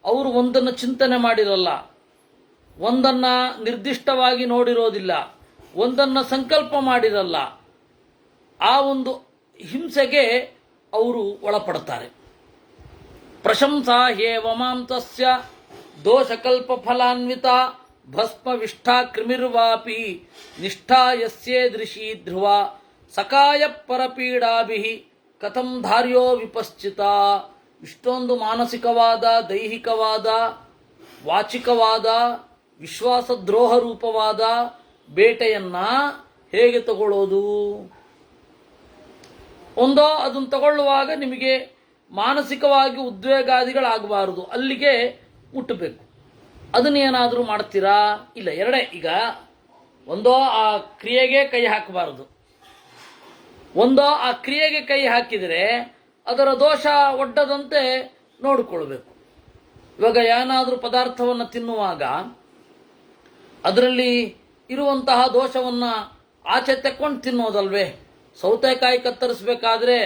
Speaker 1: ಅವರು ಒಂದನ್ನು ಚಿಂತನೆ ಮಾಡಿರಲ್ಲ, ಒಂದನ್ನ ನಿರ್ದಿಷ್ಟವಾಗಿ ನೋಡಿರೋದಿಲ್ಲ, ಒಂದನ್ನ ಸಂಕಲ್ಪ ಮಾಡಿರಲ್ಲ. ಆ ಒಂದು ಹಿಂಸೆಗೆ ಅವರು ಒಳಪಡ್ತಾರೆ. ಪ್ರಶಂಸಾ ಹೇವ ಮಾಂಸಸ್ಯ ದೋಷಕಲ್ಪ ಫಲಾನ್ವಿತ ಭಸ್ಮವಿಷ್ಠಾ ಕೃಮಿರ್ವಾಪಿ ನಿಷ್ಠಾ ಯಸ್ಯೇದೃಶೀ ಧ್ರುವ ಸಕಾಯ ಪರಪೀಡಾಭಿ ಕಥಂ ಧಾರ್ಯೋ ವಿಪಶ್ಚಿತ. ಇಷ್ಟೊಂದು ಮಾನಸಿಕವಾದ, ದೈಹಿಕವಾದ, ವಾಚಿಕವಾದ, ವಿಶ್ವಾಸದ್ರೋಹ ರೂಪವಾದ ಬೇಟೆಯನ್ನ ಹೇಗೆ ತಗೊಳ್ಳೋದು? ಒಂದೋ ಅದನ್ನು ತಗೊಳ್ಳುವಾಗ ನಿಮಗೆ ಮಾನಸಿಕವಾಗಿ ಉದ್ವೇಗಾದಿಗಳಾಗಬಾರದು, ಅಲ್ಲಿಗೆ ಮುಟ್ಟಬೇಕು. ಅದನ್ನೇನಾದರೂ ಮಾಡ್ತೀರಾ? ಇಲ್ಲ, ಎರಡೇ. ಈಗ ಒಂದೋ ಆ ಕ್ರಿಯೆಗೆ ಕೈ ಹಾಕಬಾರದು, ಒಂದೋ ಆ ಕ್ರಿಯೆಗೆ ಕೈ ಹಾಕಿದರೆ ಅದರ ದೋಷ ಒಡ್ಡದಂತೆ ನೋಡಿಕೊಳ್ಬೇಕು. ಇವಾಗ ಏನಾದರೂ ಪದಾರ್ಥವನ್ನು ತಿನ್ನುವಾಗ ಅದರಲ್ಲಿ ಇರುವಂತಹ ದೋಷವನ್ನು ಆಚೆ ತೆಕ್ಕೊಂಡು ತಿನ್ನೋದಲ್ವೇ? ಸೌತೆಕಾಯಿ ಕತ್ತರಿಸಬೇಕಾದ್ರೆ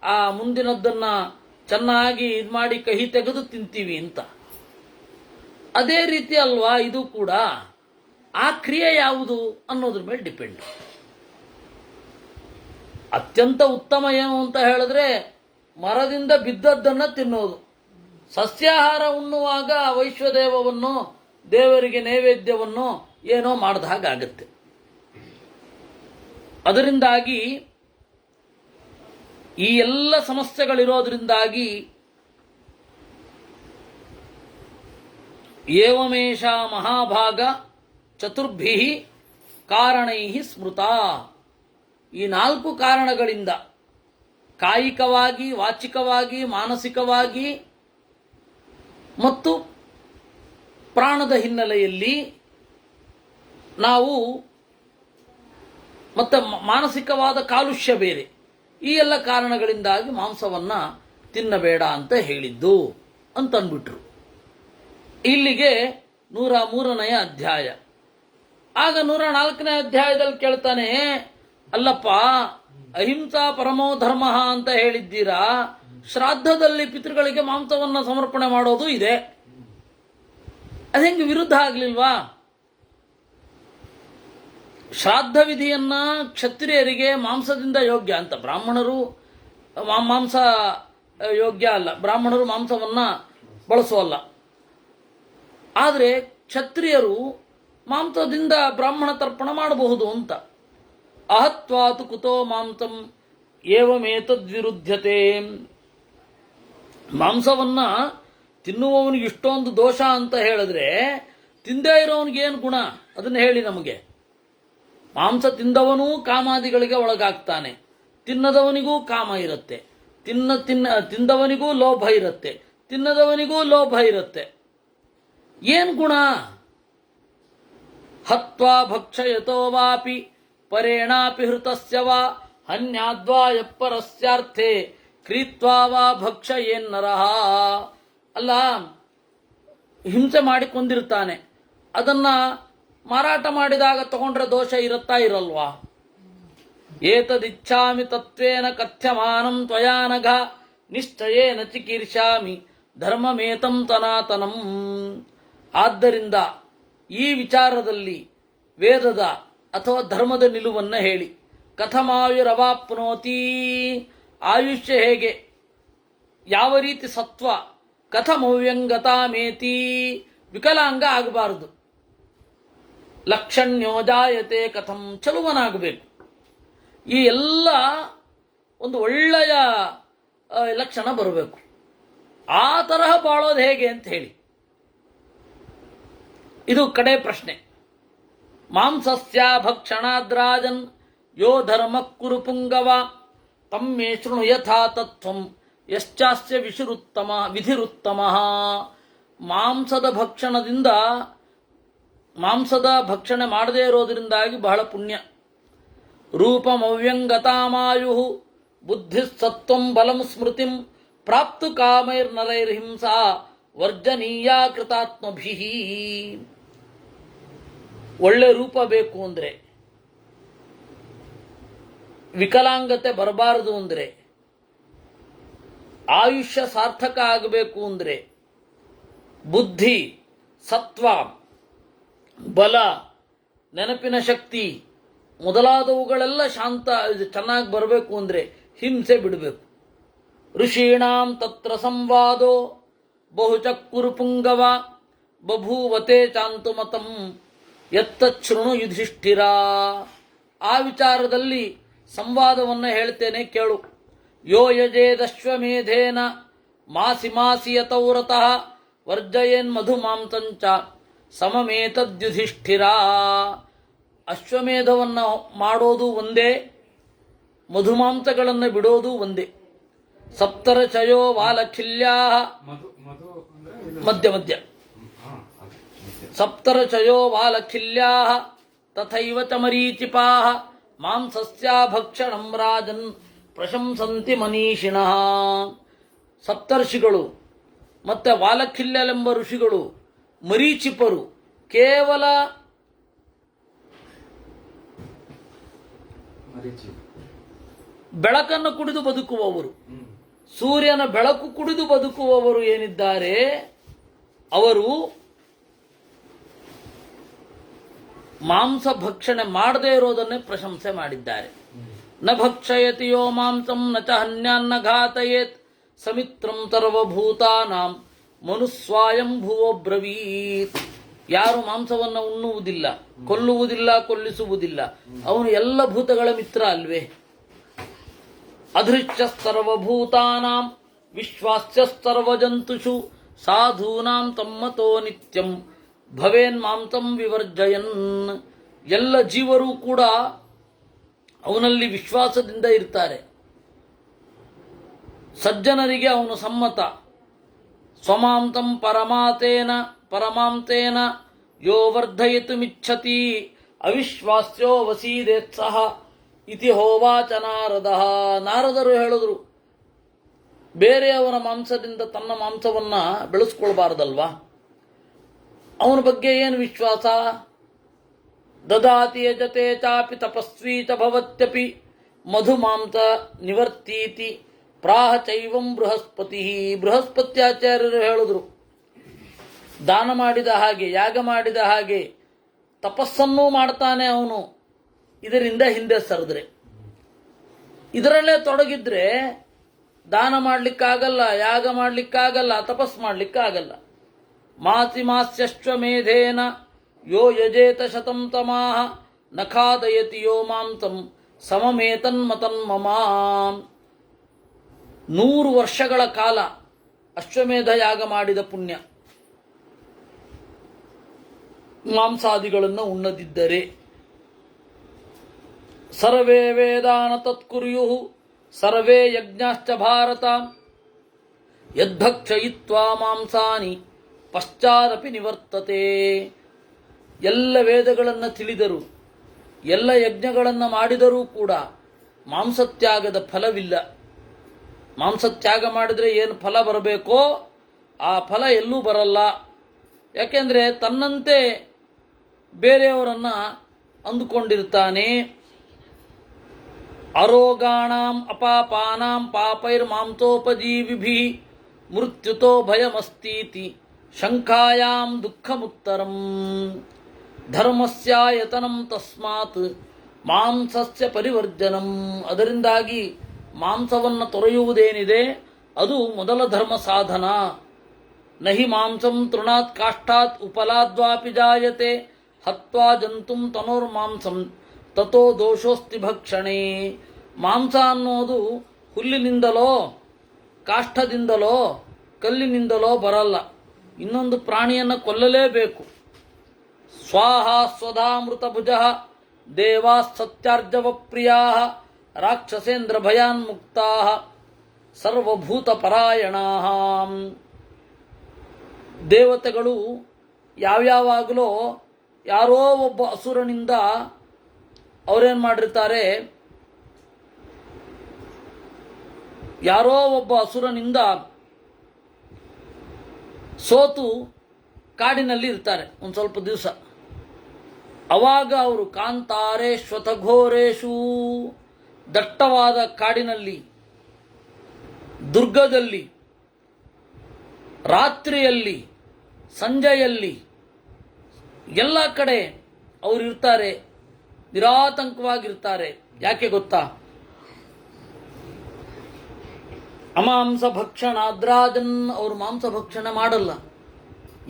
Speaker 1: ಆ ಮುಂದಿನದ್ದನ್ನ ಚೆನ್ನಾಗಿ ಇದು ಮಾಡಿ ಕಹಿ ತೆಗೆದು ತಿಂತೀವಿ ಅಂತ. ಅದೇ ರೀತಿ ಅಲ್ವಾ ಇದು ಕೂಡ? ಆ ಕ್ರಿಯೆ ಯಾವುದು ಅನ್ನೋದ್ರ ಮೇಲೆ ಡಿಪೆಂಡ್. ಅತ್ಯಂತ ಉತ್ತಮ ಏನು ಅಂತ ಹೇಳಿದ್ರೆ ಮರದಿಂದ ಬಿದ್ದದ್ದನ್ನು ತಿನ್ನೋದು. ಸಸ್ಯಾಹಾರ ಉಣ್ಣುವಾಗ ವೈಶ್ವದೇವವನ್ನು ದೇವರಿಗೆ ನೈವೇದ್ಯವನ್ನು ಏನೋ ಮಾಡಿದ ಹಾಗಾಗತ್ತೆ. ಅದರಿಂದಾಗಿ ಈ ಎಲ್ಲ ಸಮಸ್ಯೆಗಳಿರೋದ್ರಿಂದಾಗಿ ಏವಮೇಷ ಮಹಾಭಾಗ ಚತುರ್ಭಿ ಕಾರಣೈ ಸ್ಮೃತ. ಈ 4 ಕಾರಣಗಳಿಂದ ಕಾಯಿಕವಾಗಿ, ವಾಚಿಕವಾಗಿ, ಮಾನಸಿಕವಾಗಿ ಮತ್ತು ಪ್ರಾಣದ ಹಿನ್ನೆಲೆಯಲ್ಲಿ ನಾವು ಮತ್ತೆ ಮಾನಸಿಕವಾದ ಕಾಲುಷ್ಯ ಬೇರೆ, ಈ ಎಲ್ಲ ಕಾರಣಗಳಿಂದಾಗಿ ಮಾಂಸವನ್ನು ತಿನ್ನಬೇಡ ಅಂತ ಹೇಳಿದ್ದು ಅಂತಂದ್ಬಿಟ್ರು. ಇಲ್ಲಿಗೆ 103ನೇ ಅಧ್ಯಾಯ. ಆಗ 104ನೇ ಅಧ್ಯಾಯದಲ್ಲಿ ಕೇಳ್ತಾನೆ, ಅಲ್ಲಪ್ಪ ಅಹಿಂಸಾ ಪರಮೋ ಧರ್ಮ ಅಂತ ಹೇಳಿದ್ದೀರಾ, ಶ್ರಾದ್ದದಲ್ಲಿ ಪಿತೃಗಳಿಗೆ ಮಾಂಸವನ್ನು ಸಮರ್ಪಣೆ ಮಾಡೋದು ಇದೆ, ಅದೇಂಗೆ ವಿರುದ್ಧ ಆಗ್ಲಿಲ್ವಾ? ಶ್ರಾದ್ದ ವಿಧಿಯನ್ನ ಕ್ಷತ್ರಿಯರಿಗೆ ಮಾಂಸದಿಂದ ಯೋಗ್ಯ ಅಂತ, ಬ್ರಾಹ್ಮಣರು ಮಾಂಸ ಯೋಗ್ಯ ಅಲ್ಲ, ಬ್ರಾಹ್ಮಣರು ಮಾಂಸವನ್ನ ಬಳಸೋಲ್ಲ. ಆದರೆ ಕ್ಷತ್ರಿಯರು ಮಾಂಸದಿಂದ ಬ್ರಾಹ್ಮಣ ತರ್ಪಣ ಮಾಡಬಹುದು ಅಂತ. ಅಹತ್ವಾತು ಕುತೋ ಮಾಂಸಂ ಏವಮೇತದ್ವಿರುದ್ಧತೆ. ಮಾಂಸವನ್ನ ತಿನ್ನುವವನಿಗೆ ಇಷ್ಟೊಂದು ದೋಷ ಅಂತ ಹೇಳಿದ್ರೆ ತಿಂದೇ ಇರೋವನಿಗೇನು ಗುಣ ಅದನ್ನು ಹೇಳಿ ನಮಗೆ. ಮಾಂಸ ತಿಂದವನೂ ಕಾಮಾದಿಗಳಿಗೆ ಒಳಗಾಗ್ತಾನೆ, ತಿನ್ನದವನಿಗೂ ಕಾಮ ಇರುತ್ತೆ, ತಿಂದವನಿಗೂ ಲೋಭ ಇರುತ್ತೆ, ತಿನ್ನದವನಿಗೂ ಲೋಭ ಇರುತ್ತೆ. ಏನ್ ಗುಣ? ಹತ್ವಾ ಭಕ್ಷಯತೋ ವಾಪಿ ಪರೇಣಾಪಿ ಹೃತಸ್ಯ ವಾ ಹನ್ಯಾದ್ವಾ ಯಪ್ಪರಸ್ಯಾರ್ಥೆ ಕ್ರೀತ್ವಾ ವಾ ಭಕ್ಷಯೇನ್ನರಹ. ಅಲ್ಲ, ಹಿಂಸೆ ಮಾಡಿಕೊಂಡಿರ್ತಾನೆ, ಅದನ್ನ ಮಾರಾಟ ಮಾಡಿದಾಗ ತಗೊಂಡ್ರೆ ದೋಷ ಇರುತ್ತಾ ಇರಲ್ವಾ? ಏತದಿಚ್ಛಾಮಿ ತತ್ವೇನ ಕಥ್ಯಮಾನಂ ತ್ವಯಾ ನಘ ನಿಶ್ಚಯೇನ ಚಿಕೀರ್ಷಾಮಿ ಧರ್ಮಮೇತಂ ತನಾತನಂ. ಆದ್ದರಿಂದ ಈ ವಿಚಾರದಲ್ಲಿ ವೇದದ ಅಥವಾ ಧರ್ಮದ ನಿಲುವನ್ನು ಹೇಳಿ. ಕಥಮಾಯುರವಾಪ್ನೋತಿ, ಆಯುಷ್ಯ ಹೇಗೆ, ಯಾವ ರೀತಿ ಸತ್ವ, ಕಥಮವ್ಯಂಗತಾಮೇತಿ, ವಿಕಲಾಂಗ ಆಗಬಾರದು. ಲಕ್ಷಣ್ಯೋ ಜಾಯತೆ ಕಥಂ, ಚಲುವನಾಗಬೇಕು. ಈ ಎಲ್ಲ ಒಂದು ಒಳ್ಳೆಯ ಲಕ್ಷಣ ಬರಬೇಕು. ಆ ತರಹ ಬಾಳೋದು ಹೇಗೆ ಅಂತ ಹೇಳಿ. ಇದು ಕಡೆ ಪ್ರಶ್ನೆ. ಮಾಂಸಸ್ಯ ಭಕ್ಷಣಾದ್ರಾಜನ್ ಯೋ ಧರ್ಮ ಕುರು ಪುಂಗವ ತಮ್ಮೇ ಶೃಣು ಯಥಾ ತತ್ವಂ ಯಶ್ಚಾಸ್ಯ ವಿಧಿರುತ್ತಮ. ಮಾಂಸದ ಭಕ್ಷಣೆ ಮಾಡದೇ ಇರೋದ್ರಿಂದಾಗಿ ಬಹಳ ಪುಣ್ಯ. ರೂಪಮವ್ಯಂಗತಾಮಾಯು ಬುದ್ಧಿ ಸತ್ವಂ ಬಲಂ ಸ್ಮೃತಿಂ ಪ್ರಾಪ್ತು ಕಾಮೈರ್ನರೈರ್ಹಿಂಸಾ ವರ್ಜನೀಯ ಕೃತಾತ್ಮಭಿ. ಒಳ್ಳೆ ರೂಪ ಬೇಕು ಅಂದ್ರೆ, ವಿಕಲಾಂಗತೆ ಬರಬಾರದು ಅಂದ್ರೆ, ಆಯುಷ್ಯ ಸಾರ್ಥಕ ಆಗಬೇಕು ಅಂದ್ರೆ, ಬುದ್ಧಿ, ಸತ್ವ, ಬಲ, ನೆನಪಿನ ಶಕ್ತಿ ಮೊದಲಾದವುಗಳೆಲ್ಲ ಚೆನ್ನಾಗಿ ಬರಬೇಕು ಅಂದ್ರೆ ಹಿಂಸೆ ಬಿಡಬೇಕು. ಋಷೀಣಾಂ ತತ್ರ ಸಂವಾದೋ ಬಹುಚಕ್ಕುರು ಪುಂಗವ ಬಭೂವತೆ ಚಾಂತುಮತಂ ಯತ್ತಚ್ಛೃಣು ಯುಧಿಷ್ಠಿರ. ಆ ವಿಚಾರದಲ್ಲಿ ಸಂವಾದವನ್ನು ಹೇಳ್ತೇನೆ ಕೇಳು. ಯೋ ಯಜೇದಶ್ವಮೇಧೇನ ಮಾಸಿ ಯತೌರತಃ ವರ್ಜಯೇನ್ ಮಧುಮಾಂಸಂಚ ಸಮಮೇತದ್ಯುಧಿಷ್ಠಿರ. ಅಶ್ವಮೇಧವನ್ನು ಮಾಡೋದು ಒಂದೇ, ಮಧುಮಾಂಸಗಳನ್ನು ಬಿಡೋದು ಒಂದೇ. ಸಪ್ತರಚಯೋ ವಾಲಖಿಲ್ಯಾ ಮಧ್ಯ ಸಪ್ತರಚಯೋ ವಾಲಖಿಲ್ಯಾ ತಥೈವ ಚ ಮರೀಚಿಪಾ ಮಾಂಸಸ್ಯ ಭಕ್ಷಣಂ ರಾಜನ್ ಪ್ರಶಂಸಂತಿ ಮನೀಷಿಣಃ. ಸಪ್ತರ್ಷಿಗಳು ಮತ್ತೆ ವಾಲಖಿಲ್ಯಲೆಂಬ ಋಷಿಗಳು, ಮರೀಚಿಪರು ಕೇವಲ ಬೆಳಕನ್ನು ಕುಡಿದು ಬದುಕುವವರು, ಸೂರ್ಯನ ಬೆಳಕು ಕುಡಿದು ಬದುಕುವವರು ಏನಿದ್ದಾರೆ ಅವರು ಮಾಂಸ ಭಕ್ಷಣೆ ಮಾಡದೇ ಇರೋದನ್ನೇ ಪ್ರಶಂಸೆ ಮಾಡಿದ್ದಾರೆ. ನ ಭಕ್ಷಯತಿ ಯೋ ಮಾಂಸಂ ನ ಚ ಹನ್ಯಾನ್ನ ಘಾತಯೇತ್ ಸಮಿತ್ರಂ ಸರ್ವಭೂತಾನಾಂ ಮನುಸ್ವಾಯಂಭುವೋ ಬ್ರವೀತ್. ಯಾರು ಮಾಂಸವನ್ನು ಉಣ್ಣುವುದಿಲ್ಲ, ಕೊಲ್ಲುವುದಿಲ್ಲ, ಕೊಲ್ಲಿಸುವುದಿಲ್ಲ, ಅವನು ಎಲ್ಲ ಭೂತಗಳ ಮಿತ್ರ ಅಲ್ವೇ? ಅದೃಶ್ಯ ಸರ್ವಭೂತಾನಾಂ ವಿಶ್ವಾಸ್ಯ ಸರ್ವಜಂತುಷು ಸಾಧೂನಾಂ ತಮ್ಮತೋ ನಿತ್ಯಂ ಭವೇನ್ ಮಾಂಸಂ ವಿವರ್ಜಯನ್. ಎಲ್ಲ ಜೀವರು ಕೂಡ ಅವನಲ್ಲಿ ವಿಶ್ವಾಸದಿಂದ ಇರ್ತಾರೆ. ಸಜ್ಜನರಿಗೆ ಅವನು ಸಮ್ಮತ. ಸ್ವಮಾಂತಂ ಪರಮಾಂತೇನ ಯೋ ವರ್ಧಯಿತುಮಿಚ್ಛತಿ ಅವಿಶ್ವಾಸ್ಯೋ ವಸೀದೇತ್ಸಹ ಇತಿ ಹೋವಾಚ ನಾರದಃ. ನಾರದರು ಹೇಳಿದ್ರು, ಬೇರೆಯವರ ಮಾಂಸದಿಂದ ತನ್ನ ಮಾಂಸವನ್ನ ಬೆಳೆಸ್ಕೊಳ್ಬಾರ್ದಲ್ವಾ? ಅವನ ಬಗ್ಗೆ ಏನು ವಿಶ್ವಾಸ? ದದಾತಿ ಯಜತೆ ಚಾಪಿ ತಪಸ್ವಿ ಚ ಭವತ್ಯಪಿ ಮಧುಮಾಂಸ ನಿವರ್ತೀತಿ ಪ್ರಾಹ ಚೈವಂ ಬೃಹಸ್ಪತಿ. ಬೃಹಸ್ಪತ್ಯಾಚಾರ್ಯರು ಹೇಳಿದ್ರು, ದಾನ ಮಾಡಿದ ಹಾಗೆ, ಯಾಗ ಮಾಡಿದ ಹಾಗೆ ತಪಸ್ಸನ್ನೂ ಮಾಡ್ತಾನೆ ಅವನು. ಇದರಿಂದ ಹಿಂದೆ ಸರಿದ್ರೆ, ಇದರಲ್ಲೇ ತೊಡಗಿದ್ರೆ ದಾನ ಮಾಡಲಿಕ್ಕಾಗಲ್ಲ, ಯಾಗ ಮಾಡಲಿಕ್ಕಾಗಲ್ಲ, ತಪಸ್ ಮಾಡಲಿಕ್ಕಾಗಲ್ಲ. ಮಾಸಿ ಮಾಸ್ಯಶ್ವಮೇಧೇನ ಯೋ ಯಜೇತ ಶತಂ ತಮಾಹ ನ ಖಾದಯತಿ ಯೋ ಮಾಂಸಂ ಸಮಮೇತನ್ಮತನ್ಮಮ. 100 ವರ್ಷಗಳ ಕಾಲ ಅಶ್ವಮೇಧ ಯಾಗ ಮಾಡಿದ ಪುಣ್ಯ ಮಾಂಸಾದಿಗಳನ್ನು ಉಣ್ಣದಿದ್ದರೆ. ಸರ್ವೇ ವೇದಾನ ತತ್ಕುರ್ಯು ಸರ್ವೇ ಯಜ್ಞಾಶ್ಚ ಭಾರತ ಯದ್ಭಕ್ಷಯಿತ್ವಾ ಮಾಂಸಾನಿ ಪಶ್ಚಾದಪಿ ನಿವರ್ತತೆ. ಎಲ್ಲ ವೇದಗಳನ್ನು ತಿಳಿದರು, ಎಲ್ಲ ಯಜ್ಞಗಳನ್ನು ಮಾಡಿದರೂ ಕೂಡ ಮಾಂಸತ್ಯಾಗದ ಫಲವಿಲ್ಲ. ಮಾಂಸತ್ಯಾಗ ಮಾಡಿದರೆ ಏನು ಫಲ ಬರಬೇಕೋ ಆ ಫಲ ಎಲ್ಲೂ ಬರಲ್ಲ. ಯಾಕೆಂದರೆ ತನ್ನಂತೆ ಬೇರೆಯವರನ್ನು ಅಂದುಕೊಂಡಿರ್ತಾನೆ. ಅರೋಗಾಣಾಂ ಅಪಾಪಾನಾಂ ಪಾಪೈರ್ಮಾಂಸೋಪಜೀವಿಭಿ ಮೃತ್ಯುತೋ ಭಯಮಸ್ತೀತಿ ಶಂಕಾಯಾಂ ದುಃಖಮುತ್ತರಂ. ಧರ್ಮಸ್ಯಾಯತನಂ ತಸ್ಮಾತ್ ಮಾಂಸಸ್ಯ ಪರಿವರ್ಜನಂ. ಅದರಿಂದಾಗಿ ಮಾಂಸವನ್ನು ತೊರೆಯುವುದೇನಿದೆ ಅದು ಮೊದಲ ಧರ್ಮ ಸಾಧನ. ನಹಿ ಮಾಂಸಂ ತೃಣಾತ್ ಕಾಷ್ಠಾತ್ ಉಪಲಾದ್ವಾಪಿ ಜಾಯತೆ ಹತ್ವಾ ಜಂತುಂ ತನೋರ್ಮಾಂಸಂ ತಥೋ ದೋಷೋಸ್ತಿ ಭಕ್ಷಣೆ. ಮಾಂಸ ಅನ್ನೋದು ಹುಲ್ಲಿನಿಂದಲೋ ಕಾಷ್ಠದಿಂದಲೋ ಕಲ್ಲಿನಿಂದಲೋ ಬರಲ್ಲ. ಇನ್ನೊಂದು ಪ್ರಾಣಿಯನ್ನು ಕೊಲ್ಲಲೇಬೇಕು. ಸ್ವಾಹ ಸ್ವಧಾಮೃತ ಭುಜ ದೇವಾ ಸತ್ಯಾರ್ಜವ ಪ್ರಿಯಾ ರಾಕ್ಷಸೇಂದ್ರ ಭಯಾನ್ಮುಕ್ತಾ ಸರ್ವಭೂತ ಪರಾಯಣಾ. ದೇವತೆಗಳು ಯಾವ್ಯಾವಾಗಲೂ ಯಾರೋ ಒಬ್ಬ ಅಸುರನಿಂದ ಅವರೇನು ಮಾಡಿರ್ತಾರೆ, ಯಾರೋ ಒಬ್ಬ ಅಸುರನಿಂದ ಸೋತು ಕಾಡಿನಲ್ಲಿ ಇರ್ತಾರೆ ಒಂದು ಸ್ವಲ್ಪ ದಿವಸ. ಅವಾಗ ಅವರು ಕಾಂತಾರೇಶ್ವತಘೋರೇಶು, ದಟ್ಟವಾದ ಕಾಡಿನಲ್ಲಿ, ದುರ್ಗದಲ್ಲಿ, ರಾತ್ರಿಯಲ್ಲಿ, ಸಂಜೆಯಲ್ಲಿ ಎಲ್ಲ ಕಡೆ ಅವರು ಇರ್ತಾರೆ, ನಿರಾತಂಕವಾಗಿರ್ತಾರೆ. ಯಾಕೆ ಗೊತ್ತಾ? ಅಮಾಂಸ ಭಕ್ಷಣಾದ್ರಾಜನ್, ಅವರು ಮಾಂಸ ಭಕ್ಷಣೆ ಮಾಡಲ್ಲ.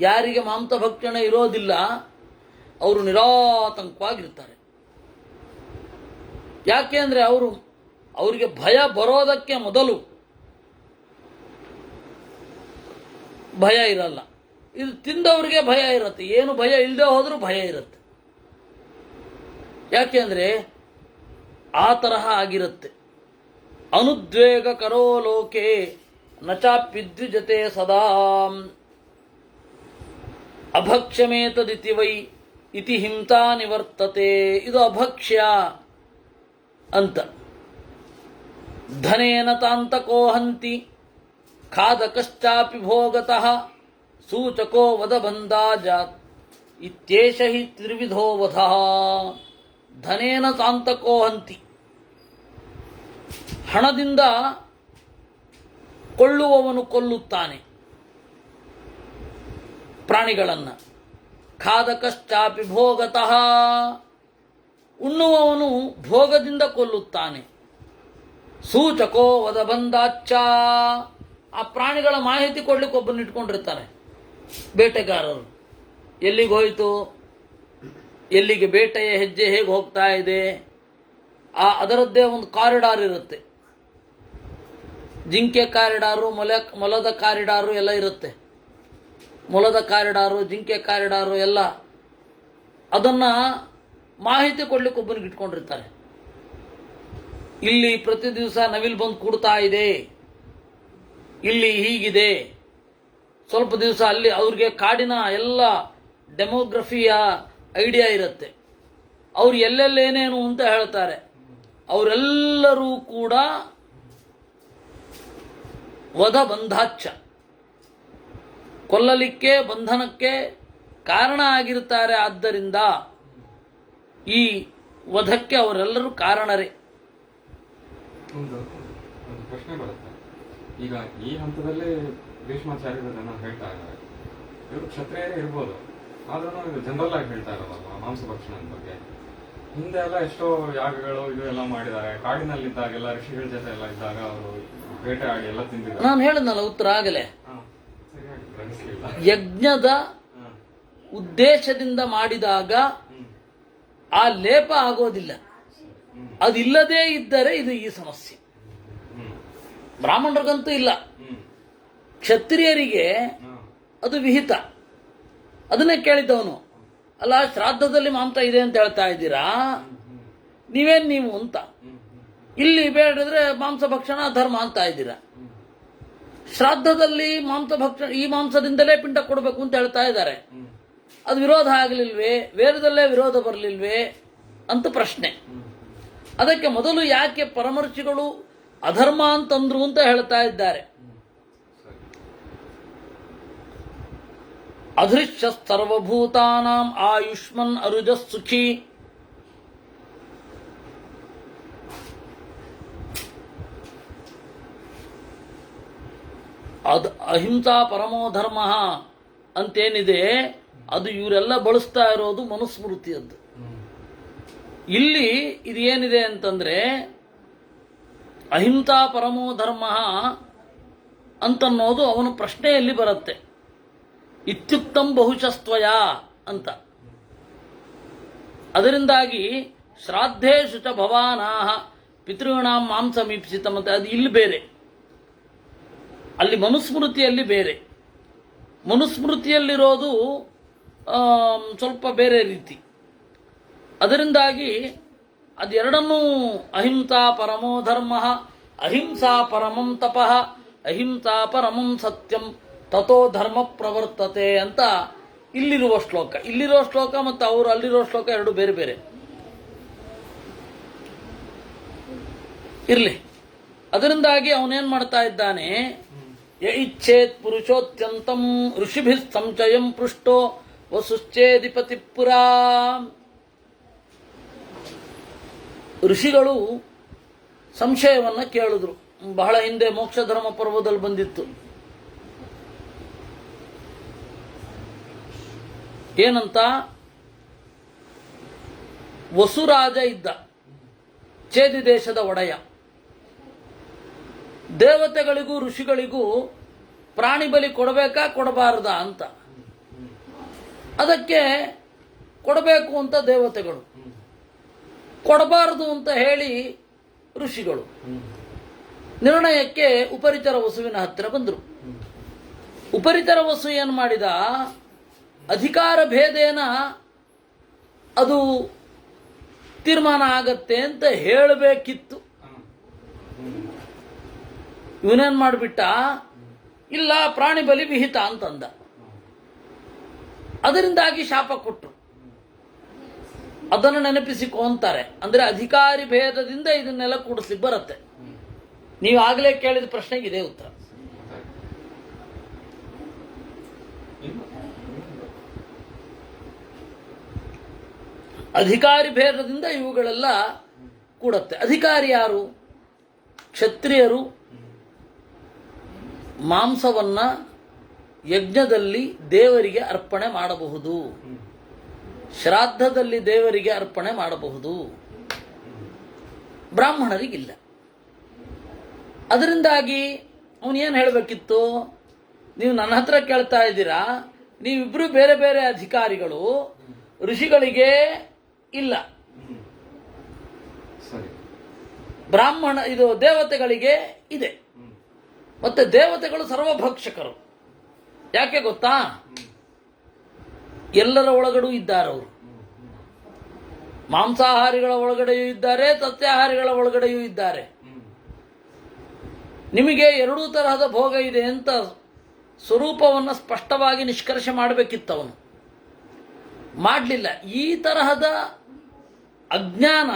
Speaker 1: ಯಾರಿಗೆ ಮಾಂಸ ಭಕ್ಷಣೆ ಇರೋದಿಲ್ಲ ಅವರು ನಿರಾತಂಕವಾಗಿರ್ತಾರೆ. ಯಾಕೆ ಅಂದರೆ ಅವರಿಗೆ ಭಯ ಬರೋದಕ್ಕೆ ಮೊದಲು ಭಯ ಇರಲ್ಲ. ಇದು ತಿಂದವರಿಗೆ ಭಯ ಇರುತ್ತೆ, ಏನು ಭಯ ಇಲ್ಲದೆ ಹೋದರೂ ಭಯ ಇರುತ್ತೆ. ಯಾಕೆ ಅಂದರೆ ಆ ತರಹ ಆಗಿರುತ್ತೆ. ಅನುದ್ವೇಗ ಕರೋ ಲೋಕೆ ನಚಾಪ್ಯುದ್ವಿಜತೆ ಸದಾ ಅಭಕ್ಷ್ಯಮೇತದಿತಿ ವೈ ಇತಿ ಹಿಂಸಾ ನಿವರ್ತತೆ. ಇದು ಅಭಕ್ಷ್ಯ ಅಂತ. ಧನೇನ ತಾಂತಕೋ ಹಂತಿ ಖಾದಕಶ್ಚಾಪಿ ಭೋಗತಃ ಸೂಚಕೋ ವದಬಂಧಾಜಾತ್ ಇತ್ಯೇಷ ಹಿ ತ್ರಿವಿಧೋ ವಧಃ. ಧನೇನ ತಾಂತಕೋ ಹಂತಿ, ಹಣದಿಂದ ಕೊಳ್ಳುವವನು ಕೊಲ್ಲುತ್ತಾನೆ ಪ್ರಾಣಿಗಳನ್ನು. ಖಾದಕಶ್ಚಾಪಿ ಭೋಗತಃ, ಉಣ್ಣುವವನು ಭೋಗದಿಂದ ಕೊಲ್ಲುತ್ತಾನೆ. ಸೂಚಕೋ ವದಬಂಧಾಚ್ಚ, ಆ ಪ್ರಾಣಿಗಳ ಮಾಹಿತಿ ಕೊಡ್ಲಿಕ್ಕೆ ಒಬ್ಬರನ್ನ ಇಟ್ಕೊಂಡಿರ್ತಾರೆ, ಬೇಟೆಗಾರರು. ಎಲ್ಲಿಗೆ ಹೋಯ್ತು, ಎಲ್ಲಿಗೆ ಬೇಟೆಯ ಹೆಜ್ಜೆ ಹೇಗೆ ಹೋಗ್ತಾ ಇದೆ, ಅದರದ್ದೇ ಒಂದು ಕಾರಿಡಾರ್ ಇರುತ್ತೆ. ಜಿಂಕೆ ಕಾರಿಡಾರು, ಮೊಲದ ಕಾರಿಡಾರು ಎಲ್ಲ ಇರುತ್ತೆ. ಮೊಲದ ಕಾರಿಡಾರು, ಜಿಂಕೆ ಕಾರಿಡಾರು ಎಲ್ಲ ಅದನ್ನ ಮಾಹಿತಿ ಕೊಡ್ಲಿಕ್ಕೆ ಒಬ್ಬನಿಗೆ ಇಟ್ಕೊಂಡಿರ್ತಾರೆ. ಇಲ್ಲಿ ಪ್ರತಿ ದಿವಸ ನವಿಲ್ ಬಂದು ಕೂಡ್ತಾ ಇದೆ, ಇಲ್ಲಿ ಹೀಗಿದೆ. ಸ್ವಲ್ಪ ದಿವಸ ಅಲ್ಲಿ ಅವ್ರಿಗೆ ಕಾಡಿನ ಎಲ್ಲ ಡೆಮೋಗ್ರಫಿಯ ಐಡಿಯಾ ಇರುತ್ತೆ. ಅವ್ರು ಎಲ್ಲೆಲ್ಲೇನೇನು ಅಂತ ಹೇಳ್ತಾರೆ. ಅವರೆಲ್ಲರೂ ಕೂಡ ವಧ ಬಂಧಾಚ್ಛ, ಕೊಲ್ಲಲಿಕ್ಕೆ ಬಂಧನಕ್ಕೆ ಕಾರಣ ಆಗಿರ್ತಾರೆ. ಆದ್ದರಿಂದ ಈ ವಧಕ್ಕೆ ಅವರೆಲ್ಲರೂ ಕಾರಣರೇ.
Speaker 2: ಒಂದು ಪ್ರಶ್ನೆ ಬರುತ್ತೆ. ಈಗ ಈ ಹಂತದಲ್ಲಿ ಭೀಷ್ಮಾಚಾರ್ಯರನ್ನ ಹೇಳ್ತಾ ಇದ್ದಾರೆ, ಇವರು ಕ್ಷತ್ರಿಯರೇ ಇರ್ಬೋದು, ಆದ್ರೂ ಇದು ಜನರಲ್ ಆಗಿ ಹೇಳ್ತಾ ಇರೋದಲ್ವಾ ಮಾಂಸಭಕ್ಷಣದ ಬಗ್ಗೆ. ಹಿಂದೆ ಎಲ್ಲ ಎಷ್ಟೋ ಯಾಗಗಳು ಇದು ಎಲ್ಲ ಮಾಡಿದ್ದಾರೆ. ಕಾಡಿನಲ್ಲಿದ್ದಾಗೆಲ್ಲ ಋಷಿಗಳ ಜೊತೆ ಎಲ್ಲ ಇದ್ದಾಗ ಅವರು ಬೇಟೆ ಆಡಿ ಎಲ್ಲ ತಿಂದಿದ್ದಾರೆ.
Speaker 1: ನಾನು ಹೇಳಿದ್ನಲ್ಲ ಉತ್ತರ ಆಗಲೇ. ಯಜ್ಞದ ಉದ್ದೇಶದಿಂದ ಮಾಡಿದಾಗ ಆ ಲೇಪ ಆಗೋದಿಲ್ಲ. ಅದಿಲ್ಲದೇ ಇದ್ದರೆ ಇದು ಈ ಸಮಸ್ಯೆ. ಬ್ರಾಹ್ಮಣರಿಗಂತೂ ಇಲ್ಲ, ಕ್ಷತ್ರಿಯರಿಗೆ ಅದು ವಿಹಿತ. ಅದನ್ನೇ ಕೇಳಿದ್ದವನು, ಅಲ್ಲ ಶ್ರಾದ್ದದಲ್ಲಿ ಮಾಂಸ ಇದೆ ಅಂತ ಹೇಳ್ತಾ ಇದ್ದೀರಾ, ನೀವೇನ್ ನೀವು ಅಂತ. ಇಲ್ಲಿ ಬೇಡಿದ್ರೆ ಮಾಂಸ ಭಕ್ಷಣ ಧರ್ಮ ಅಂತ ಇದ್ದೀರಾ. ಶ್ರಾದ್ದದಲ್ಲಿ ಮಾಂಸ ಭಕ್ಷಣ, ಈ ಮಾಂಸದಿಂದಲೇ ಪಿಂಡ ಕೊಡಬೇಕು ಅಂತ ಹೇಳ್ತಾ ಇದ್ದಾರೆ. ಅದು ವಿರೋಧ ಆಗಲಿಲ್ವೇ, ವೇದದಲ್ಲೇ ವಿರೋಧ ಬರಲಿಲ್ವೇ ಅಂತ ಪ್ರಶ್ನೆ. ಅದಕ್ಕೆ ಮೊದಲು ಯಾಕೆ ಪರಮರ್ಷಿಗಳು ಅಧರ್ಮ ಅಂತಂದ್ರು ಅಂತ ಹೇಳ್ತಾ ಇದ್ದಾರೆ. ಅದೃಶ್ಯ ಸರ್ವಭೂತಾನಾಂ ಆಯುಷ್ಮನ್ ಅರುಜ ಸುಖಿ. ಅಹಿಂಸಾ ಪರಮೋ ಧರ್ಮ ಅಂತೇನಿದೆ, ಅದು ಇವರೆಲ್ಲ ಬಳಸ್ತಾ ಇರೋದು ಮನುಸ್ಮೃತಿಯದ್ದು. ಇಲ್ಲಿ ಇದೇನಿದೆ ಅಂತಂದ್ರೆ ಅಹಿಂಸಾ ಪರಮೋ ಧರ್ಮ ಅಂತನ್ನೋದು ಅವನ ಪ್ರಶ್ನೆಯಲ್ಲಿ ಬರುತ್ತೆ. ಇತ್ಯುಕ್ತಂ ಬಹುಶಸ್ತ್ವಯ ಅಂತ. ಅದರಿಂದಾಗಿ ಶ್ರಾದ್ದೇಶು ಚ ಭವಾನಾಹ ಪಿತೃಣಾಂ ಮಾಂಸಮೀಪ್ಸಿತಂ ಅಂತ. ಅದು ಇಲ್ಲಿ ಬೇರೆ, ಅಲ್ಲಿ ಮನುಸ್ಮೃತಿಯಲ್ಲಿ ಬೇರೆ. ಮನುಸ್ಮೃತಿಯಲ್ಲಿರೋದು ಸ್ವಲ್ಪ ಬೇರೆ ರೀತಿ. ಅದರಿಂದಾಗಿ ಅದೆರಡನ್ನೂ ಅಹಿಂಸಾ ಪರಮೋ ಧರ್ಮ, ಅಹಿಂಸಾ ಪರಮಂ ತಪಃ, ಅಹಿಂಸಾ ಪರಮಂ ಸತ್ಯಂ, ತಥೋ ಧರ್ಮ ಪ್ರವರ್ತತೆ ಅಂತ ಇಲ್ಲಿರುವ ಶ್ಲೋಕ. ಇಲ್ಲಿರೋ ಶ್ಲೋಕ ಮತ್ತು ಅವರು ಅಲ್ಲಿರೋ ಶ್ಲೋಕ ಎರಡು ಬೇರೆ ಬೇರೆ ಇರಲಿ. ಅದರಿಂದಾಗಿ ಅವನೇನ್ ಮಾಡ್ತಾ ಇದ್ದಾನೆ, ಯ ಇಚ್ಛೇತ್ ಪುರುಷೋತ್ಯಂತಂ ಋಷಿಭಿ ಸಂಚಯಂ ಪೃಷ್ಟೋ ವಸುಶ್ಚೇದಿಪತಿ ಪುರಾ. ಋಷಿಗಳು ಸಂಶಯವನ್ನ ಕೇಳಿದ್ರು. ಬಹಳ ಹಿಂದೆ ಮೋಕ್ಷ ಧರ್ಮ ಪರ್ವದಲ್ಲಿ ಬಂದಿತ್ತು. ಏನಂತ, ವಸುರಾಜ ಇದ್ದ, ಚೇದಿ ದೇಶದ ಒಡೆಯ. ದೇವತೆಗಳಿಗೂ ಋಷಿಗಳಿಗೂ ಪ್ರಾಣಿ ಬಲಿ ಕೊಡಬೇಕಾ ಕೊಡಬಾರದಾ ಅಂತ. ಅದಕ್ಕೆ ಕೊಡಬೇಕು ಅಂತ ದೇವತೆಗಳು, ಕೊಡಬಾರದು ಅಂತ ಹೇಳಿ ಋಷಿಗಳು ನಿರ್ಣಯಕ್ಕೆ ಉಪರಿಚರ ವಸುವಿನ ಹತ್ತಿರ ಬಂದರು. ಉಪರಿಚರ ವಸು ಏನು ಮಾಡಿದ, ಅಧಿಕಾರ ಭೇದೇನ ಅದು ತೀರ್ಮಾನ ಆಗತ್ತೆ ಅಂತ ಹೇಳಬೇಕಿತ್ತು. ಇವನೇನ್ ಮಾಡಿಬಿಟ್ಟ, ಇಲ್ಲ ಪ್ರಾಣಿ ಬಲಿ ವಿಹಿತ ಅಂತಂದ. ಅದರಿಂದಾಗಿ ಶಾಪ ಕೊಟ್ಟರು. ಅದನ್ನು ನೆನಪಿಸಿಕೊ ಅಂತಾರೆ. ಅಂದ್ರೆ ಅಧಿಕಾರಿ ಭೇದದಿಂದ ಇದನ್ನೆಲ್ಲ ಕೂಡಿಸ್ಲಿಕ್ಕೆ ಬರುತ್ತೆ. ನೀವು ಆಗಲೇ ಕೇಳಿದ ಪ್ರಶ್ನೆಗೆ ಇದೇ ಉತ್ತರ. ಅಧಿಕಾರಿ ಭೇದದಿಂದ ಇವುಗಳೆಲ್ಲ ಕೂಡತ್ತೆ. ಅಧಿಕಾರಿ ಯಾರು? ಕ್ಷತ್ರಿಯರು ಮಾಂಸವನ್ನ ಯಜ್ಞದಲ್ಲಿ ದೇವರಿಗೆ ಅರ್ಪಣೆ ಮಾಡಬಹುದು, ಶ್ರಾದ್ದದಲ್ಲಿ ದೇವರಿಗೆ ಅರ್ಪಣೆ ಮಾಡಬಹುದು, ಬ್ರಾಹ್ಮಣರಿಗಿಲ್ಲ. ಅದರಿಂದಾಗಿ ಅವನು ಏನು ಹೇಳಬೇಕಿತ್ತು? ನೀವು ನನ್ನ ಹತ್ರ ಕೇಳ್ತಾ ಇದ್ದೀರಾ, ನೀವಿಬ್ರು ಬೇರೆ ಬೇರೆ ಅಧಿಕಾರಿಗಳು, ಋಷಿಗಳಿಗೆ ಇಲ್ಲ,
Speaker 2: ಸರಿ.
Speaker 1: ಬ್ರಾಹ್ಮಣ ಇದು ದೇವತೆಗಳಿಗೆ ಇದೆ. ಮತ್ತೆ ದೇವತೆಗಳು ಸರ್ವಭಕ್ಷಕರು. ಯಾಕೆ ಗೊತ್ತಾ? ಎಲ್ಲರ ಒಳಗಡೆ ಇದ್ದಾರೆ ಅವರು. ಮಾಂಸಾಹಾರಿಗಳ ಒಳಗಡೆಯೂ ಇದ್ದಾರೆ, ಸಸ್ಯಾಹಾರಿಗಳ ಒಳಗಡೆಯೂ ಇದ್ದಾರೆ. ನಿಮಗೆ ಎರಡೂ ತರಹದ ಭೋಗ ಇದೆ ಅಂತ ಸ್ವರೂಪವನ್ನು ಸ್ಪಷ್ಟವಾಗಿ ನಿಷ್ಕರ್ಷೆ ಮಾಡಬೇಕಿತ್ತು, ಅವನು ಮಾಡಲಿಲ್ಲ. ಈ ತರಹದ ಅಜ್ಞಾನ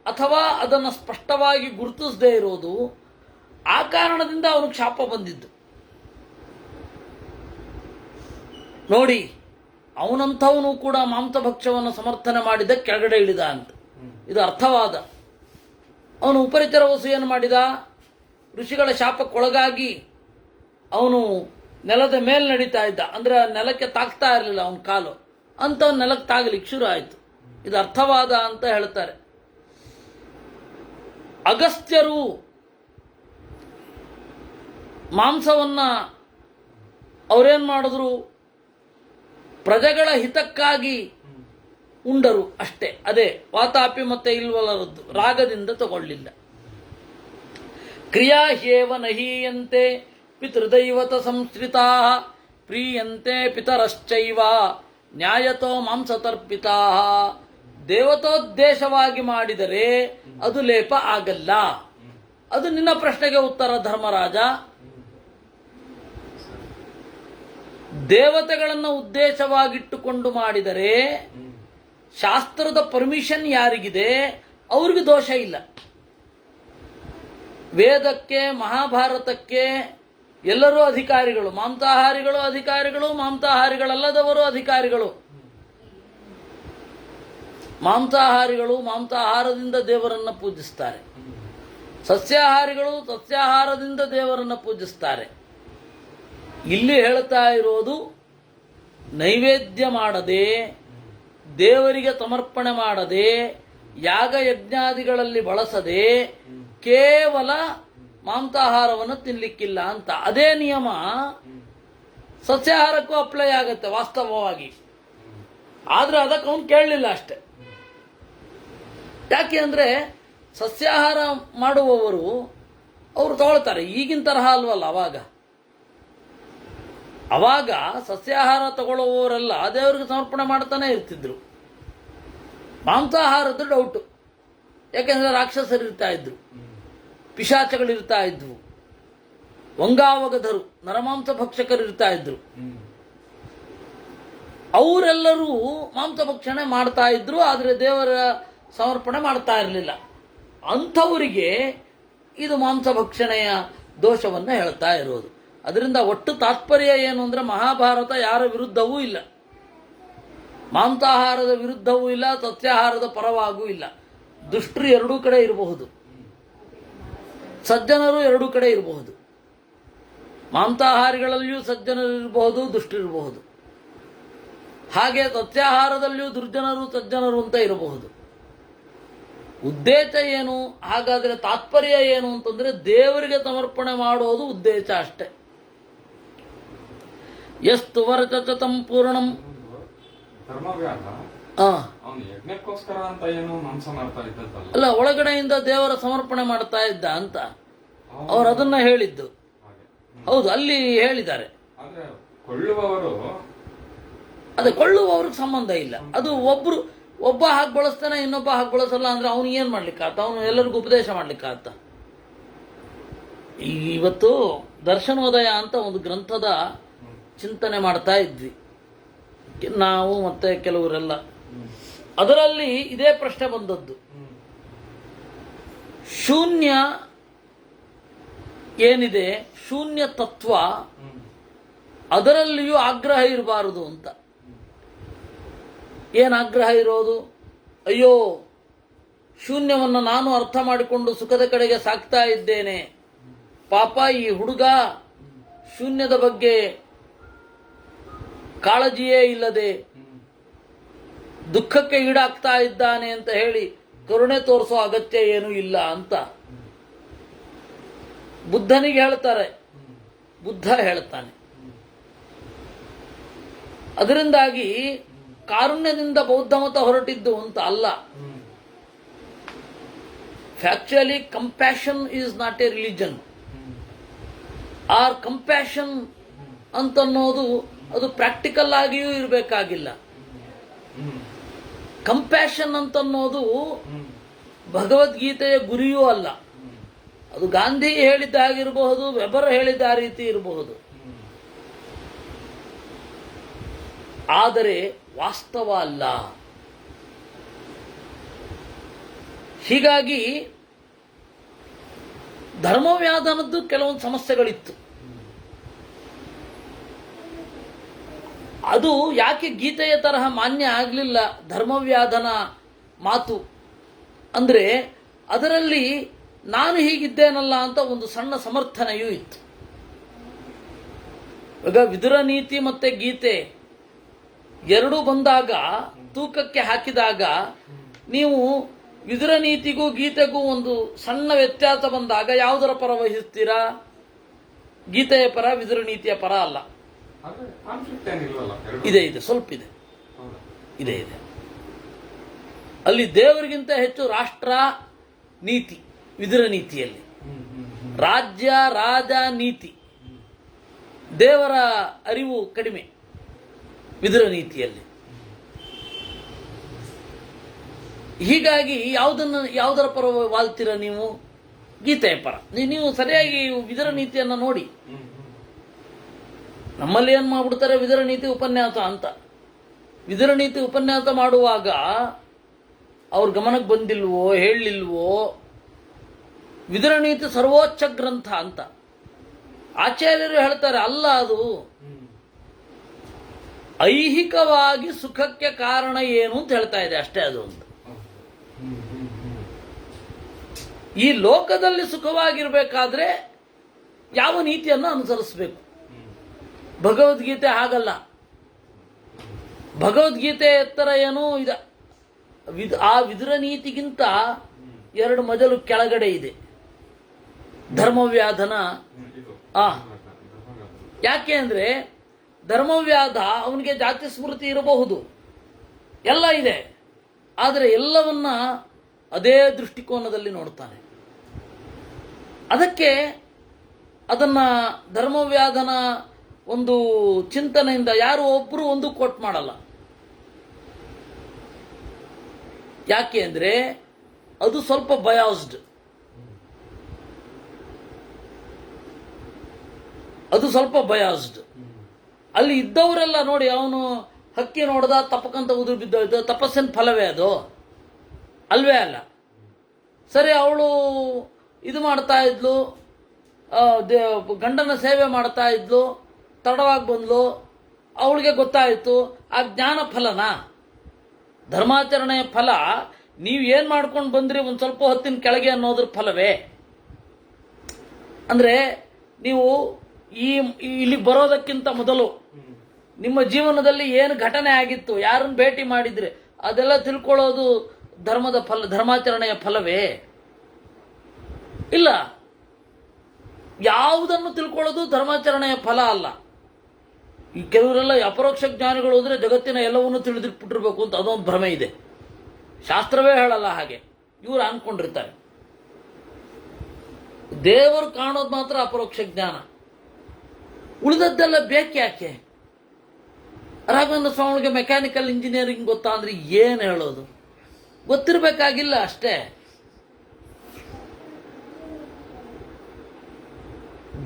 Speaker 1: ಅಥವಾ ಅದನ್ನು ಸ್ಪಷ್ಟವಾಗಿ ಗುರುತಿಸದೇ ಇರೋದು, ಆ ಕಾರಣದಿಂದ ಅವನಿಗೆ ಶಾಪ ಬಂದಿದ್ದು. ನೋಡಿ, ಅವನಂಥವನು ಕೂಡ ಮಾಂಸಭಕ್ಷವನ್ನು ಸಮರ್ಥನೆ ಮಾಡಿದ ಕೆಳಗಡೆ ಇಳಿದ ಅಂತ ಇದು ಅರ್ಥವಾದ. ಅವನು ಉಪರಿಚರ ವಸೂಯನ್ನು ಮಾಡಿದ, ಋಷಿಗಳ ಶಾಪಕ್ಕೊಳಗಾಗಿ ಅವನು ನೆಲದ ಮೇಲೆ ನಡೀತಾ ಇದ್ದ, ಅಂದ್ರೆ ನೆಲಕ್ಕೆ ತಾಗ್ತಾ ಇರಲಿಲ್ಲ ಅವನ ಕಾಲು, ಅಂಥವ್ನು ನೆಲಕ್ಕೆ ತಾಗಲಿಕ್ಕೆ ಶುರು ಆಯಿತು. ಇದು ಅರ್ಥವಾದ ಅಂತ ಹೇಳ್ತಾರೆ. ಅಗಸ್ತ್ಯರು ಮಾಂಸವನ್ನ ಅವರೇನು ಮಾಡಿದ್ರು? ಪ್ರಜೆಗಳ ಹಿತಕ್ಕಾಗಿ ಉಂಡರು ಅಷ್ಟೇ. ಅದೇ ವಾತಾಪಿ ಮತ್ತೆ ಇಲ್ವಲರದ್ದು, ರಾಗದಿಂದ ತಗೊಳ್ಳಿಲ್ಲ. ಕ್ರಿಯಾ ಹ್ಯೇವ ನಹೀಯಂತೆ ಪಿತೃದೈವತ ಸಂಶ್ರಿತಾ ಪ್ರೀಯಂತೆ ಪಿತರಶ್ಚೈವ ನ್ಯಾಯತೋ ಮಾಂಸತರ್ಪಿತಾ. ದೇವತೋದ್ದೇಶವಾಗಿ ಮಾಡಿದರೆ ಅದು ಲೇಪ ಆಗಲ್ಲ. ಅದು ನಿನ್ನ ಪ್ರಶ್ನೆಗೆ ಉತ್ತರ ಧರ್ಮರಾಜ. ದೇವತೆಗಳನ್ನು ಉದ್ದೇಶವಾಗಿಟ್ಟುಕೊಂಡು ಮಾಡಿದರೆ ಶಾಸ್ತ್ರದ ಪರ್ಮಿಷನ್ ಯಾರಿಗಿದೆ ಅವ್ರಿಗೆ ದೋಷ ಇಲ್ಲ. ವೇದಕ್ಕೆ, ಮಹಾಭಾರತಕ್ಕೆ ಎಲ್ಲರೂ ಅಧಿಕಾರಿಗಳು. ಮಾಂಸಾಹಾರಿಗಳು ಅಧಿಕಾರಿಗಳು, ಮಾಂಸಾಹಾರಿಗಳಲ್ಲದವರು ಅಧಿಕಾರಿಗಳು. ಮಾಂಸಾಹಾರಿಗಳು ಮಾಂಸಾಹಾರದಿಂದ ದೇವರನ್ನು ಪೂಜಿಸ್ತಾರೆ, ಸಸ್ಯಾಹಾರಿಗಳು ಸಸ್ಯಾಹಾರದಿಂದ ದೇವರನ್ನು ಪೂಜಿಸ್ತಾರೆ. ಇಲ್ಲಿ ಹೇಳ್ತಾ ಇರೋದು ನೈವೇದ್ಯ ಮಾಡದೆ, ದೇವರಿಗೆ ಸಮರ್ಪಣೆ ಮಾಡದೆ, ಯಾಗ ಯಜ್ಞಾದಿಗಳಲ್ಲಿ ಬಳಸದೆ ಕೇವಲ ಮಾಂಸಾಹಾರವನ್ನು ತಿನ್ನಲಿಕ್ಕಿಲ್ಲ ಅಂತ. ಅದೇ ನಿಯಮ ಸಸ್ಯಾಹಾರಕ್ಕೂ ಅಪ್ಲೈ ಆಗುತ್ತೆ ವಾಸ್ತವವಾಗಿ. ಆದ್ರೆ ಅದಕ್ಕೆ ಅವನು ಕೇಳಲಿಲ್ಲ ಅಷ್ಟೆ. ಯಾಕೆ ಅಂದ್ರೆ ಸಸ್ಯಾಹಾರ ಮಾಡುವವರು ಅವರು ತಗೊಳ್ತಾರೆ. ಈಗಿನ ತರಹ ಅಲ್ವಲ್ಲ. ಅವಾಗ ಸಸ್ಯಾಹಾರ ತಗೊಳ್ಳುವವರೆಲ್ಲ ದೇವರಿಗೆ ಸಮರ್ಪಣೆ ಮಾಡ್ತಾನೆ ಇರ್ತಿದ್ರು. ಮಾಂಸಾಹಾರದ ಡೌಟು. ಯಾಕೆಂದ್ರೆ ರಾಕ್ಷಸರು ಇರ್ತಾ ಇದ್ರು, ಪಿಶಾಚಗಳಿರ್ತಾ ಇದ್ವು, ವಂಗಾವಗಧರು ನರಮಾಂಸ ಭಕ್ಷಕರು ಇರ್ತಾ ಇದ್ರು. ಅವರೆಲ್ಲರೂ ಮಾಂಸಭಕ್ಷಣೆ ಮಾಡ್ತಾ ಇದ್ರು, ಆದರೆ ದೇವರ ಸಮರ್ಪಣೆ ಮಾಡ್ತಾ ಇರಲಿಲ್ಲ. ಅಂಥವರಿಗೆ ಇದು ಮಾಂಸಭಕ್ಷಣೆಯ ದೋಷವನ್ನು ಹೇಳ್ತಾ ಇರೋದು. ಅದರಿಂದ ಒಟ್ಟು ತಾತ್ಪರ್ಯ ಏನು ಅಂದ್ರೆ, ಮಹಾಭಾರತ ಯಾರ ವಿರುದ್ಧವೂ ಇಲ್ಲ, ಮಾಂಸಾಹಾರದ ವಿರುದ್ಧವೂ ಇಲ್ಲ, ಸಸ್ಯಾಹಾರದ ಪರವಾಗೂ ಇಲ್ಲ. ದುಷ್ಟರು ಎರಡೂ ಕಡೆ ಇರಬಹುದು, ಸಜ್ಜನರು ಎರಡೂ ಕಡೆ ಇರಬಹುದು. ಮಾಂಸಾಹಾರಿಗಳಲ್ಲಿಯೂ ಸಜ್ಜನರು ಇರಬಹುದು, ದುಷ್ಟರಿರಬಹುದು. ಹಾಗೆ ಸಸ್ಯಾಹಾರದಲ್ಲಿಯೂ ದುರ್ಜನರು ಸಜ್ಜನರು ಅಂತ ಇರಬಹುದು. ಉದ್ದೇಶ ಏನು ಹಾಗಾದ್ರೆ? ತಾತ್ಪರ್ಯ ಏನು ಅಂತಂದ್ರೆ ದೇವರಿಗೆ ಸಮರ್ಪಣೆ ಮಾಡೋದು ಉದ್ದೇಶ ಅಷ್ಟೆ. ಎಷ್ಟು ವರ್ಚತಂ ಪೂರ್ಣಂ.
Speaker 2: ಧರ್ಮವ್ಯಾಧ ಅವನು ಯಜ್ಞಕ್ಕೋಸ್ಕರ ಅಂತ ಏನು ಮಾಂಸ ಮಾಡ್ತಾ ಇದ್ದಲ್ಲ,
Speaker 1: ಅಲ್ಲ, ಒಳಗಡೆಯಿಂದ ದೇವರ ಸಮರ್ಪಣೆ ಮಾಡ್ತಾ ಇದ್ದ ಅಂತ ಅವರು ಅದನ್ನ ಹೇಳಿದ್ದು. ಹೌದು, ಅಲ್ಲಿ ಹೇಳಿದ್ದಾರೆ.
Speaker 2: ಆದ್ರೆ ಕೊಳ್ಳುವವರು,
Speaker 1: ಅದೇ ಕೊಳ್ಳುವವ್ರಿಗೆ ಸಂಬಂಧ ಇಲ್ಲ. ಅದು ಒಬ್ಬ ಹಾಗೆ ಬಳಸ್ತಾನೆ, ಇನ್ನೊಬ್ಬ ಹಾಗೆ ಬಳಸಲ್ಲ ಅಂದ್ರೆ ಅವನು ಏನ್ ಮಾಡ್ಲಿಕ್ಕಾತ? ಅವನು ಎಲ್ಲರಿಗೂ ಉಪದೇಶ ಮಾಡ್ಲಿಕ್ಕಾತ? ಇವತ್ತು ದರ್ಶನೋದಯ ಅಂತ ಒಂದು ಗ್ರಂಥದ ಚಿಂತನೆ ಮಾಡ್ತಾ ಇದ್ವಿ ನಾವು ಮತ್ತೆ ಕೆಲವರೆಲ್ಲ. ಅದರಲ್ಲಿ ಇದೇ ಪ್ರಶ್ನೆ ಬಂದದ್ದು. ಶೂನ್ಯ ಏನಿದೆ, ಶೂನ್ಯ ತತ್ವ, ಅದರಲ್ಲಿಯೂ ಆಗ್ರಹ ಇರಬಾರದು ಅಂತ. ಏನು ಆಗ್ರಹ ಇರೋದು? ಅಯ್ಯೋ, ಶೂನ್ಯವನ್ನು ನಾನು ಅರ್ಥ ಮಾಡಿಕೊಂಡು ಸುಖದ ಕಡೆಗೆ ಸಾಕ್ತಾ ಇದ್ದೇನೆ, ಪಾಪ ಈ ಹುಡುಗ ಶೂನ್ಯದ ಬಗ್ಗೆ ಕಾಳಜಿಯೇ ಇಲ್ಲದೆ ದುಃಖಕ್ಕೆ ಈಡಾಗ್ತಾ ಇದ್ದಾನೆ ಅಂತ ಹೇಳಿ ಕರುಣೆ ತೋರಿಸೋ ಅಗತ್ಯ ಏನೂ ಇಲ್ಲ ಅಂತ ಬುದ್ಧನಿಗೆ ಹೇಳ್ತಾರೆ, ಬುದ್ಧ ಹೇಳ್ತಾನೆ. ಅದರಿಂದಾಗಿ ಕಾರುಣ್ಯದಿಂದ ಬೌದ್ಧ ಮತ ಹೊರಟಿದ್ದು ಅಂತ ಅಲ್ಲ. Factually compassion is not a religion. Or compassion ಅಂತನ್ನೋದು ಅದು ಪ್ರಾಕ್ಟಿಕಲ್ ಆಗಿಯೂ ಇರಬೇಕಾಗಿಲ್ಲ. ಕಂಪ್ಯಾಷನ್ ಅಂತನ್ನೋದು ಭಗವದ್ಗೀತೆಯ ಗುರಿಯೂ ಅಲ್ಲ. ಅದು ಗಾಂಧಿ ಹೇಳಿದ್ದಾಗಿರಬಹುದು, ವೆಬರ್ ಹೇಳಿದ ಆ ರೀತಿ ಇರಬಹುದು. ಆದರೆ ವಾಸ್ತವ ಅಲ್ಲ. ಹೀಗಾಗಿ ಧರ್ಮವ್ಯಾಧನದ್ದು ಕೆಲವೊಂದು ಸಮಸ್ಯೆಗಳಿತ್ತು. ಅದು ಯಾಕೆ ಗೀತೆಯ ತರಹ ಮಾನ್ಯ ಆಗಲಿಲ್ಲ ಧರ್ಮವ್ಯಾಧನ ಮಾತು ಅಂದರೆ, ಅದರಲ್ಲಿ ನಾನು ಹೀಗಿದ್ದೇನಲ್ಲ ಅಂತ ಒಂದು ಸಣ್ಣ ಸಮರ್ಥನೆಯೂ ಇತ್ತು. ಈಗ ವಿದುರ ನೀತಿ ಮತ್ತೆ ಗೀತೆ ಎರಡೂ ಬಂದಾಗ, ತೂಕಕ್ಕೆ ಹಾಕಿದಾಗ, ನೀವು ವಿದುರ ನೀತಿಗೂ ಗೀತೆಗೂ ಒಂದು ಸಣ್ಣ ವ್ಯತ್ಯಾಸ ಬಂದಾಗ ಯಾವುದರ ಪರ ವಹಿಸ್ತೀರಾ? ಗೀತೆಯ ಪರ, ವಿದುರ ನೀತಿಯ ಪರ ಅಲ್ಲ. ಇದೆ ಸ್ವಲ್ಪ ಇದೆ. ಅಲ್ಲಿ ದೇವರಿಗಿಂತ ಹೆಚ್ಚು ರಾಷ್ಟ್ರ ನೀತಿ ವಿದುರ ನೀತಿಯಲ್ಲಿ, ರಾಜ್ಯ ರಾಜ ನೀತಿ, ದೇವರ ಅರಿವು ಕಡಿಮೆ ವಿದುರ ನೀತಿಯಲ್ಲಿ. ಹೀಗಾಗಿ ಯಾವುದರ ಪರ ವಾಲ್ತೀರ ನೀವು? ಗೀತೆಯ ಪರ. ನೀವು ಸರಿಯಾಗಿ ವಿದುರ ನೀತಿಯನ್ನು ನೋಡಿ. ನಮ್ಮಲ್ಲಿ ಏನು ಮಾಡ್ಬಿಡ್ತಾರೆ, ವಿದುರ ನೀತಿ ಉಪನ್ಯಾಸ ಅಂತ. ವಿದುರ ನೀತಿ ಉಪನ್ಯಾಸ ಮಾಡುವಾಗ ಅವ್ರ ಗಮನಕ್ಕೆ ಬಂದಿಲ್ವೋ, ಹೇಳಲಿಲ್ವೋ, ವಿದುರ ನೀತಿ ಸರ್ವೋಚ್ಚ ಗ್ರಂಥ ಅಂತ ಆಚಾರ್ಯರು ಹೇಳ್ತಾರೆ. ಅಲ್ಲ, ಅದು ಐಹಿಕವಾಗಿ ಸುಖಕ್ಕೆ ಕಾರಣ ಏನು ಅಂತ ಹೇಳ್ತಾ ಇದೆ ಅಷ್ಟೇ. ಅದು ಅಂತ ಈ ಲೋಕದಲ್ಲಿ ಸುಖವಾಗಿರ್ಬೇಕಾದ್ರೆ ಯಾವ ನೀತಿಯನ್ನು ಅನುಸರಿಸಬೇಕು? ಭಗವದ್ಗೀತೆ ಹಾಗಲ್ಲ. ಭಗವದ್ಗೀತೆ ಎತ್ತರ ಏನು ಇದೆ, ಆ ವಿದುರ ನೀತಿಗಿಂತ 2 ಮಜಲು ಕೆಳಗಡೆ ಇದೆ ಧರ್ಮವ್ಯಾಧನ. ಯಾಕೆ ಅಂದ್ರೆ ಧರ್ಮವ್ಯಾಧ ಅವನಿಗೆ ಜಾತಿ ಸ್ಮೃತಿ ಇರಬಹುದು, ಎಲ್ಲ ಇದೆ, ಆದರೆ ಎಲ್ಲವನ್ನ ಅದೇ ದೃಷ್ಟಿಕೋನದಲ್ಲಿ ನೋಡ್ತಾನೆ. ಅದಕ್ಕೆ ಅದನ್ನ ಧರ್ಮವ್ಯಾಧನ ಒಂದು ಚಿಂತನೆಯಿಂದ ಯಾರು ಒಬ್ಬರು ಒಂದು ಕೋಟ್ ಮಾಡಲ್ಲ. ಯಾಕೆ ಅಂದ್ರೆ ಅದು ಸ್ವಲ್ಪ ಬಯಾಸ್ಡ್. ಅಲ್ಲಿ ಇದ್ದವರೆಲ್ಲ ನೋಡಿ, ಅವನು ಹಕ್ಕಿ ನೋಡ್ದ ತಪ್ಪಕಂತ ಉದುರು ಬಿದ್ದೋಯ್ತು, ತಪಸ್ಸಿನ ಫಲವೇ ಅದು? ಅಲ್ವೇ ಅಲ್ಲ. ಸರಿ, ಅವಳು ಇದು ಮಾಡ್ತಾ ಇದ್ಲು, ಗಂಡನ ಸೇವೆ ಮಾಡ್ತಾ ಇದ್ಲು, ತಡವಾಗಿ ಬಂದ್ಲು, ಅವಳಿಗೆ ಗೊತ್ತಾಯಿತು. ಆ ಜ್ಞಾನ ಫಲನಾ? ಧರ್ಮಾಚರಣೆಯ ಫಲ ನೀವು ಏನು ಮಾಡ್ಕೊಂಡು ಬಂದ್ರಿ ಒಂದು ಸ್ವಲ್ಪ ಹೊತ್ತಿನ ಕೆಳಗೆ ಅನ್ನೋದ್ರ ಫಲವೇ? ಅಂದ್ರೆ ನೀವು ಇಲ್ಲಿಗೆ ಬರೋದಕ್ಕಿಂತ ಮೊದಲು ನಿಮ್ಮ ಜೀವನದಲ್ಲಿ ಏನು ಘಟನೆ ಆಗಿತ್ತು, ಯಾರನ್ನು ಭೇಟಿ ಮಾಡಿದ್ರೆ, ಅದೆಲ್ಲ ತಿಳ್ಕೊಳ್ಳೋದು ಧರ್ಮಾಚರಣೆಯ ಫಲವೇ? ಇಲ್ಲ. ಯಾವುದನ್ನು ತಿಳ್ಕೊಳ್ಳೋದು ಧರ್ಮಾಚರಣೆಯ ಫಲ ಅಲ್ಲ. ಈ ಕೆಲವರೆಲ್ಲ ಅಪರೋಕ್ಷ ಜ್ಞಾನಿಗಳು ಹೋದ್ರೆ ಜಗತ್ತಿನ ಎಲ್ಲವನ್ನೂ ತಿಳಿದಿಟ್ಬಿಟ್ಟಿರ್ಬೇಕು ಅಂತ ಅದೊಂದು ಭ್ರಮೆ ಇದೆ. ಶಾಸ್ತ್ರವೇ ಹೇಳಲ್ಲ ಹಾಗೆ, ಇವರು ಅನ್ಕೊಂಡಿರ್ತಾರೆ. ದೇವರು ಕಾಣೋದು ಮಾತ್ರ ಅಪರೋಕ್ಷ ಜ್ಞಾನ, ಉಳಿದದ್ದೆಲ್ಲ ಯಾಕೆ? ರಾಘವೇಂದ್ರ ಸ್ವಾಮಿಗೆ ಮೆಕ್ಯಾನಿಕಲ್ ಇಂಜಿನಿಯರಿಂಗ್ ಗೊತ್ತಾ ಅಂದ್ರೆ ಏನು ಹೇಳೋದು? ಗೊತ್ತಿರಬೇಕಾಗಿಲ್ಲ ಅಷ್ಟೇ.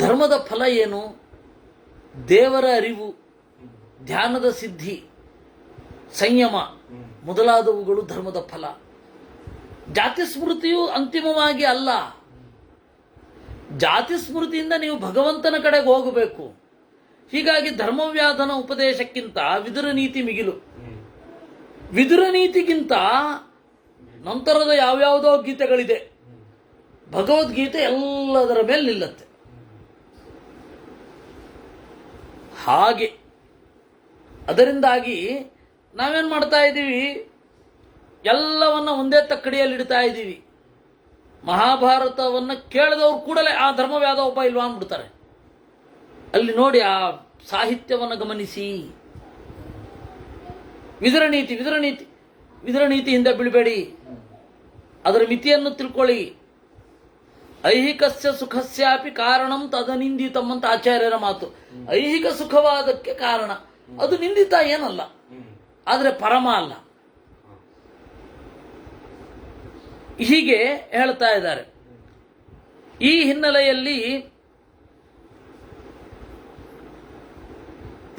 Speaker 1: ಧರ್ಮದ ಫಲ ಏನು? ದೇವರ ಅರಿವು, ಧ್ಯಾನದ ಸಿದ್ಧಿ, ಸಂಯಮ ಮೊದಲಾದವುಗಳು ಧರ್ಮದ ಫಲ. ಜಾತಿ ಸ್ಮೃತಿಯು ಅಂತಿಮವಾಗಿ ಅಲ್ಲ. ಜಾತಿ ಸ್ಮೃತಿಯಿಂದ ನೀವು ಭಗವಂತನ ಕಡೆಗೆ ಹೋಗಬೇಕು. ಹೀಗಾಗಿ ಧರ್ಮವ್ಯಾಧನ ಉಪದೇಶಕ್ಕಿಂತ ವಿದುರ ನೀತಿ ಮಿಗಿಲು. ವಿದುರ ನೀತಿಗಿಂತ ನಂತರದ ಯಾವ್ಯಾವುದೋ ಗೀತೆಗಳಿದೆ, ಭಗವದ್ಗೀತೆ ಎಲ್ಲದರ ಮೇಲೆ ನಿಲ್ಲತ್ತೆ. ಹಾಗೆ ಅದರಿಂದಾಗಿ ನಾವೇನು ಮಾಡ್ತಾ ಇದ್ದೀವಿ, ಎಲ್ಲವನ್ನ ಒಂದೇ ತಕ್ಕಡಿಯಲ್ಲಿ ಇಡ್ತಾ ಇದ್ದೀವಿ. ಮಹಾಭಾರತವನ್ನು ಕೇಳಿದವ್ರು ಕೂಡಲೇ ಆ ಧರ್ಮವ್ಯಾದ ಒಬ್ಬ ಇಲ್ವಾ ಅಂದ್ಬಿಡ್ತಾರೆ. ಅಲ್ಲಿ ನೋಡಿ ಆ ಸಾಹಿತ್ಯವನ್ನು ಗಮನಿಸಿ. ವಿದುರನೀತಿ ಹಿಂದೆ ಬೀಳಬೇಡಿ, ಅದರ ಮಿತಿಯನ್ನು ತಿಳ್ಕೊಳ್ಳಿ. ಐಹಿಕಸ್ಯ ಸುಖಸ್ಯಾಪಿ ಕಾರಣಂ ತದನಿಂದಿತಂ ಅಂತ ಆಚಾರ್ಯರ ಮಾತು. ಐಹಿಕ ಸುಖವಾದಕ್ಕೆ ಕಾರಣ ಅದು ನಿಂದಿತ ಏನಲ್ಲ, ಆದರೆ ಪರಮ ಅಲ್ಲ. ಹೀಗೆ ಹೇಳ್ತಾ ಇದ್ದಾರೆ. ಈ ಹಿನ್ನೆಲೆಯಲ್ಲಿ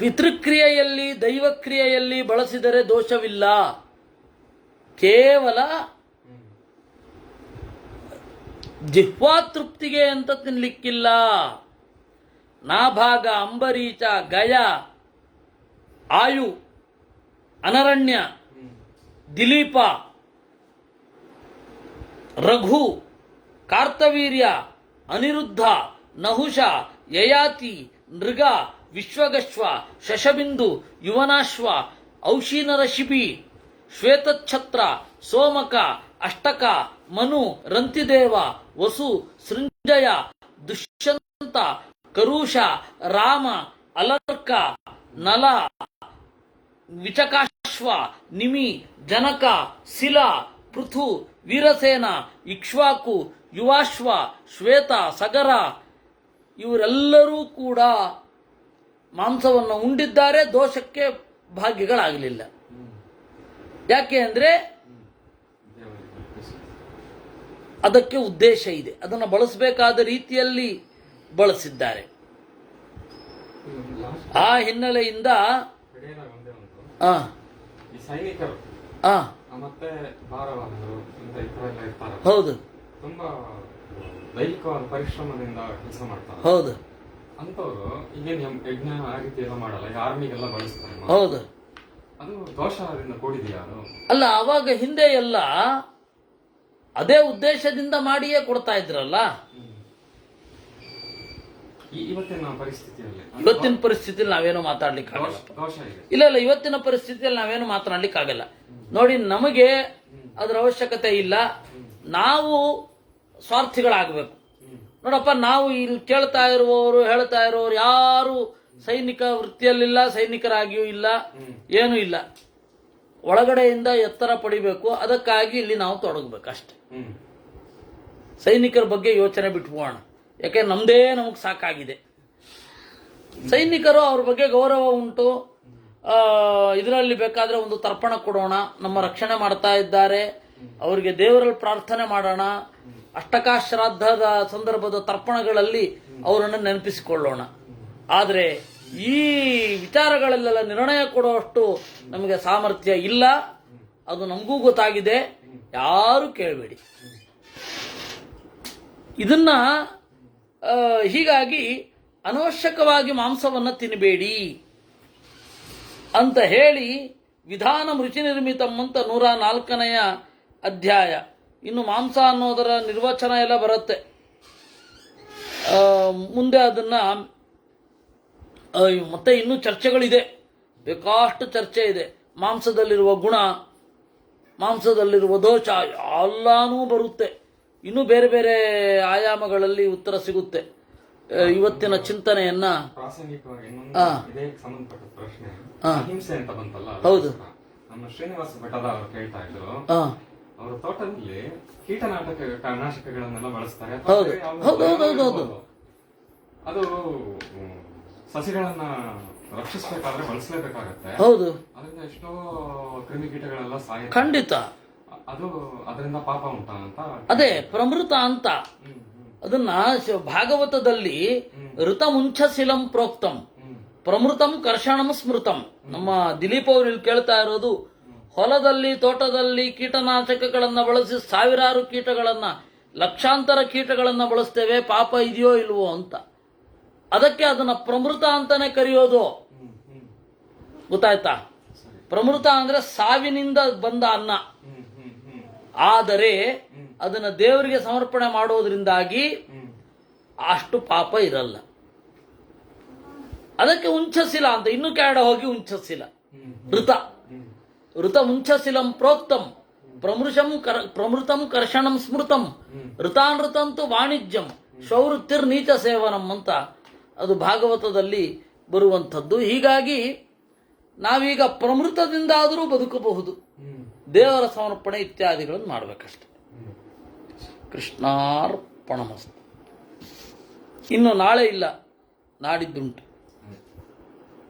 Speaker 1: ಪಿತೃಕ್ರಿಯೆಯಲ್ಲಿ ದೈವಕ್ರಿಯೆಯಲ್ಲಿ ಬಳಸಿದರೆ ದೋಷವಿಲ್ಲ. ಕೇವಲ ಜಿಹ್ವಾ ತೃಪ್ತಿಗೆ ಅಂತ ತಿನ್ಲಿಕ್ಕಿಲ್ಲ. ನಾಭಾಗ, ಅಂಬರೀಚ, ಗಯ, ಆಯು, ಅನರಣ್ಯ, ದಿಲೀಪ, ರಘು, ಕಾರ್ತವೀರ್ಯ, ಅನಿರುದ್ಧ, ನಹುಷ, ಯಯಾತಿ, ನೃಗ, ವಿಶ್ವಗಶ್ವ, ಶಶಬಿಂದು, ಯುವನಾಶ್ವ, ಔಶೀನರಶಿಪಿ, ಶ್ವೇತಛತ್ರ, ಸೋಮಕ, ಅಷ್ಟಕ, ಮನು, ರಂತಿದೇವ, ವಸು, ಸೃಂಜಯ, ದುಷ್ಯಂತ, ಕರುಷ, ರಾಮ, ಅಲರ್ಕ, ನಲ, ವಿಚಕಾಶ್ವ, ನಿಮಿ, ಜನಕ, ಶಿಲ, ಪೃಥು, ವೀರಸೇನ, ಇಕ್ಷ್ವಾಕು, ಯುವಾಶ್ವ, ಶ್ವೇತ, ಸಗರ ಇವರೆಲ್ಲರೂ ಕೂಡ ಮಾಂಸವನ್ನು ಉಂಡಿದ್ದಾರೆ, ದೋಷಕ್ಕೆ ಭಾಗ್ಯಗಳಾಗಲಿಲ್ಲ. ಯಾಕೆ ಅಂದರೆ ಅದಕ್ಕೆ ಉದ್ದೇಶ ಇದೆ, ಅದನ್ನು ಬಳಸಬೇಕಾದ ರೀತಿಯಲ್ಲಿ ಬಳಸಿದ್ದಾರೆ. ಆ ಹಿನ್ನೆಲೆಯಿಂದ
Speaker 2: ಈ ಸೈನಿಕರು ಮತ್ತೆ ಭಾರವಾದರು ಇಂತ ಇತರೆಲ್ಲ ಇರ್ತಾರೆ,
Speaker 1: ಹೌದು,
Speaker 2: ತುಂಬಾ ದೈಹಿಕವಾದ ಪರಿಶ್ರಮದಿಂದ ಕೆಲಸ ಮಾಡ್ತಾರೆ.
Speaker 1: ಹೌದು,
Speaker 2: ಅಂತವ್ರು ಈಗೇನು ಯಜ್ಞ ಆ ರೀತಿ ಎಲ್ಲ ಮಾಡಲ್ಲ, ಈಗ ಆರ್ಮಿಗೆಲ್ಲ ಬಳಸ್ತಾರೆ.
Speaker 1: ಹೌದು,
Speaker 2: ಅದು ದೋಷದಿಂದ ಕೂಡಿದೆಯಾ ಅದು?
Speaker 1: ಅಲ್ಲ, ಅವಾಗ ಹಿಂದೆ ಎಲ್ಲ ಅದೇ ಉದ್ದೇಶದಿಂದ ಮಾಡಿಯೇ ಕೊಡ್ತಾ ಇದ್ರಲ್ಲ.
Speaker 2: ಇವತ್ತಿನ ಪರಿಸ್ಥಿತಿಯಲ್ಲಿ
Speaker 1: ನಾವೇನು ಮಾತಾಡ್ಲಿಕ್ಕಾಗಲ್ಲ.
Speaker 2: ದೋಷ ಇದೆ.
Speaker 1: ಇಲ್ಲ, ಇವತ್ತಿನ ಪರಿಸ್ಥಿತಿಯಲ್ಲಿ ನಾವೇನು ಮಾತನಾಡ್ಲಿಕ್ಕಾಗಲ್ಲ. ನೋಡಿ, ನಮಗೆ ಅದರ ಅವಶ್ಯಕತೆ ಇಲ್ಲ. ನಾವು ಸ್ವಾರ್ಥಿಗಳಾಗಬೇಕು. ನೋಡಪ್ಪ, ನಾವು ಇಲ್ಲಿ ಕೇಳ್ತಾ ಇರುವವರು, ಹೇಳ್ತಾ ಇರುವವರು ಯಾರು ಸೈನಿಕ ವೃತ್ತಿಯಲ್ಲಿಲ್ಲ, ಸೈನಿಕರಾಗಿಯೂ ಇಲ್ಲ, ಏನೂ ಇಲ್ಲ. ಒಳಗಡೆಯಿಂದ ಎತ್ತರ ಪಡಿಬೇಕು, ಅದಕ್ಕಾಗಿ ಇಲ್ಲಿ ನಾವು ತೊಡಗಬೇಕು ಅಷ್ಟೆ. ಸೈನಿಕರ ಬಗ್ಗೆ ಯೋಚನೆ ಬಿಟ್ಬೋಣ, ಯಾಕೆ ನಮಗೆ ಸಾಕಾಗಿದೆ. ಸೈನಿಕರು, ಅವ್ರ ಬಗ್ಗೆ ಗೌರವ ಉಂಟು. ಇದರಲ್ಲಿ ಬೇಕಾದ್ರೆ ಒಂದು ತರ್ಪಣ ಕೊಡೋಣ, ನಮ್ಮ ರಕ್ಷಣೆ ಮಾಡ್ತಾ ಇದ್ದಾರೆ, ಅವರಿಗೆ ದೇವರಲ್ಲಿ ಪ್ರಾರ್ಥನೆ ಮಾಡೋಣ. ಅಷ್ಟಕಾಶ್ರಾದ್ದದ ಸಂದರ್ಭದ ತರ್ಪಣಗಳಲ್ಲಿ ಅವರನ್ನು ನೆನಪಿಸಿಕೊಳ್ಳೋಣ. ಆದರೆ ಈ ವಿಚಾರಗಳಲ್ಲೆಲ್ಲ ನಿರ್ಣಯ ಕೊಡುವಷ್ಟು ನಮಗೆ ಸಾಮರ್ಥ್ಯ ಇಲ್ಲ. ಅದು ನಮಗೂ ಗೊತ್ತಾಗಿದೆ, ಯಾರು ಕೇಳಬೇಡಿ ಇದನ್ನ. ಹೀಗಾಗಿ ಅನವಶ್ಯಕವಾಗಿ ಮಾಂಸವನ್ನು ತಿನ್ನಬೇಡಿ ಅಂತ ಹೇಳಿ ವಿಧಾನ ರುಚಿ ನಿರ್ಮಿತಂ ಅಂತ 104ನೇ ಅಧ್ಯಾಯ. ಇನ್ನು ಮಾಂಸ ಅನ್ನೋದರ ನಿರ್ವಚನ ಎಲ್ಲ ಬರುತ್ತೆ ಮುಂದೆ. ಅದನ್ನ ಮತ್ತೆ ಇನ್ನೂ ಚರ್ಚೆಗಳಿದೆ, ಬೇಕಾಷ್ಟು ಚರ್ಚೆ ಇದೆ. ಮಾಂಸದಲ್ಲಿರುವ ಗುಣ, ಮಾಂಸದಲ್ಲಿರುವ ದೋಷ ಎಲ್ಲಾನೂ ಬರುತ್ತೆ. ಇನ್ನೂ ಬೇರೆ ಬೇರೆ ಆಯಾಮಗಳಲ್ಲಿ ಉತ್ತರ ಸಿಗುತ್ತೆ. ಇವತ್ತಿನ ಚಿಂತನೆಯನ್ನ
Speaker 2: ಪ್ರಾಸಂಗಿಕವಾಗಿ ಸಂಬಂಧಪಟ್ಟ ಪ್ರಶ್ನೆ, ಅಹಿಂಸೆ ಅಂತ ಬಂತಲ್ಲ,
Speaker 1: ಹೌದು,
Speaker 2: ನಮ್ಮ ಶ್ರೀನಿವಾಸ ಭಟ್ಟದ ಅವರು ಕೇಳ್ತಾ ಇದ್ರು. ಅವರ ತೋಟದಲ್ಲಿ ಕೀಟನಾಶಕಗಳನ್ನೆಲ್ಲ ಬಳಸ್ತಾರೆ. ಅದು ಸಸಿಗಳನ್ನ ರಕ್ಷಿಸಬೇಕಾದ್ರೆ ಬಳಸಲೇಬೇಕಾಗತ್ತೆ.
Speaker 1: ಹೌದು,
Speaker 2: ಅದರಿಂದ ಎಷ್ಟೋ ಕ್ರಿಮಿಕೀಟಗಳೆಲ್ಲ ಸಾಯುತ್ತೆ.
Speaker 1: ಖಂಡಿತ.
Speaker 2: ಅದು ಅದರಿಂದ ಪಾಪ ಉಂಟಾ ಅಂತ.
Speaker 1: ಅದೇ ಪ್ರಮೃತ ಅಂತ. ಅದನ್ನ ಭಾಗವತದಲ್ಲಿ ಋತ ಮುಂಚಶಿಲಂ ಪ್ರೋಕ್ತಂ ಪ್ರಮೃತಂ ಕರ್ಷಣಂ ಸ್ಮೃತಂ. ನಮ್ಮ ದಿಲೀಪ್ ಅವರು ಇಲ್ಲಿ ಕೇಳ್ತಾ ಇರೋದು, ಹೊಲದಲ್ಲಿ ತೋಟದಲ್ಲಿ ಕೀಟನಾಶಕಗಳನ್ನ ಬಳಸಿ ಸಾವಿರಾರು ಕೀಟಗಳನ್ನ, ಲಕ್ಷಾಂತರ ಕೀಟಗಳನ್ನ ಬಳಸ್ತೇವೆ, ಪಾಪ ಇದೆಯೋ ಇಲ್ವೋ ಅಂತ. ಅದಕ್ಕೆ ಅದನ್ನ ಪ್ರಮೃತ ಅಂತಾನೆ ಕರೆಯೋದು. ಗೊತ್ತಾಯ್ತಾ? ಪ್ರಮೃತ ಅಂದ್ರೆ ಸಾವಿನಿಂದ ಬಂದ ಅನ್ನ. ಆದರೆ ಅದನ್ನ ದೇವರಿಗೆ ಸಮರ್ಪಣೆ ಮಾಡೋದ್ರಿಂದಾಗಿ ಅಷ್ಟು ಪಾಪ ಇರಲ್ಲ. ಅದಕ್ಕೆ ಉಂಚಶಿಲ ಅಂತ, ಇನ್ನು ಕೆಳಗಡೆ ಹೋಗಿ ಉಂಚಶಿಲ ಋತ ಮುಂಚಶಿಲಂ ಪ್ರೋಕ್ತಂ ಪ್ರಮೃತಂ ಕರ್ಷಣಂ ಸ್ಮೃತಂ ಋತಾನೃತಂತು ವಾಣಿಜ್ಯಂ ಶೌವೃತ್ತಿರ್ ನೀಚ ಸೇವನಂ ಅಂತ ಅದು ಭಾಗವತದಲ್ಲಿ ಬರುವಂಥದ್ದು. ಹೀಗಾಗಿ ನಾವೀಗ ಪ್ರಮೃತದಿಂದಾದರೂ ಬದುಕಬಹುದು, ದೇವರ ಸಮರ್ಪಣೆ ಇತ್ಯಾದಿಗಳನ್ನು ಮಾಡಬೇಕಷ್ಟೆ. ಕೃಷ್ಣಾರ್ಪಣಮಸ್ತು. ಇನ್ನು ನಾಳೆ ಇಲ್ಲ, ನಾಡಿದ್ದುಂಟು.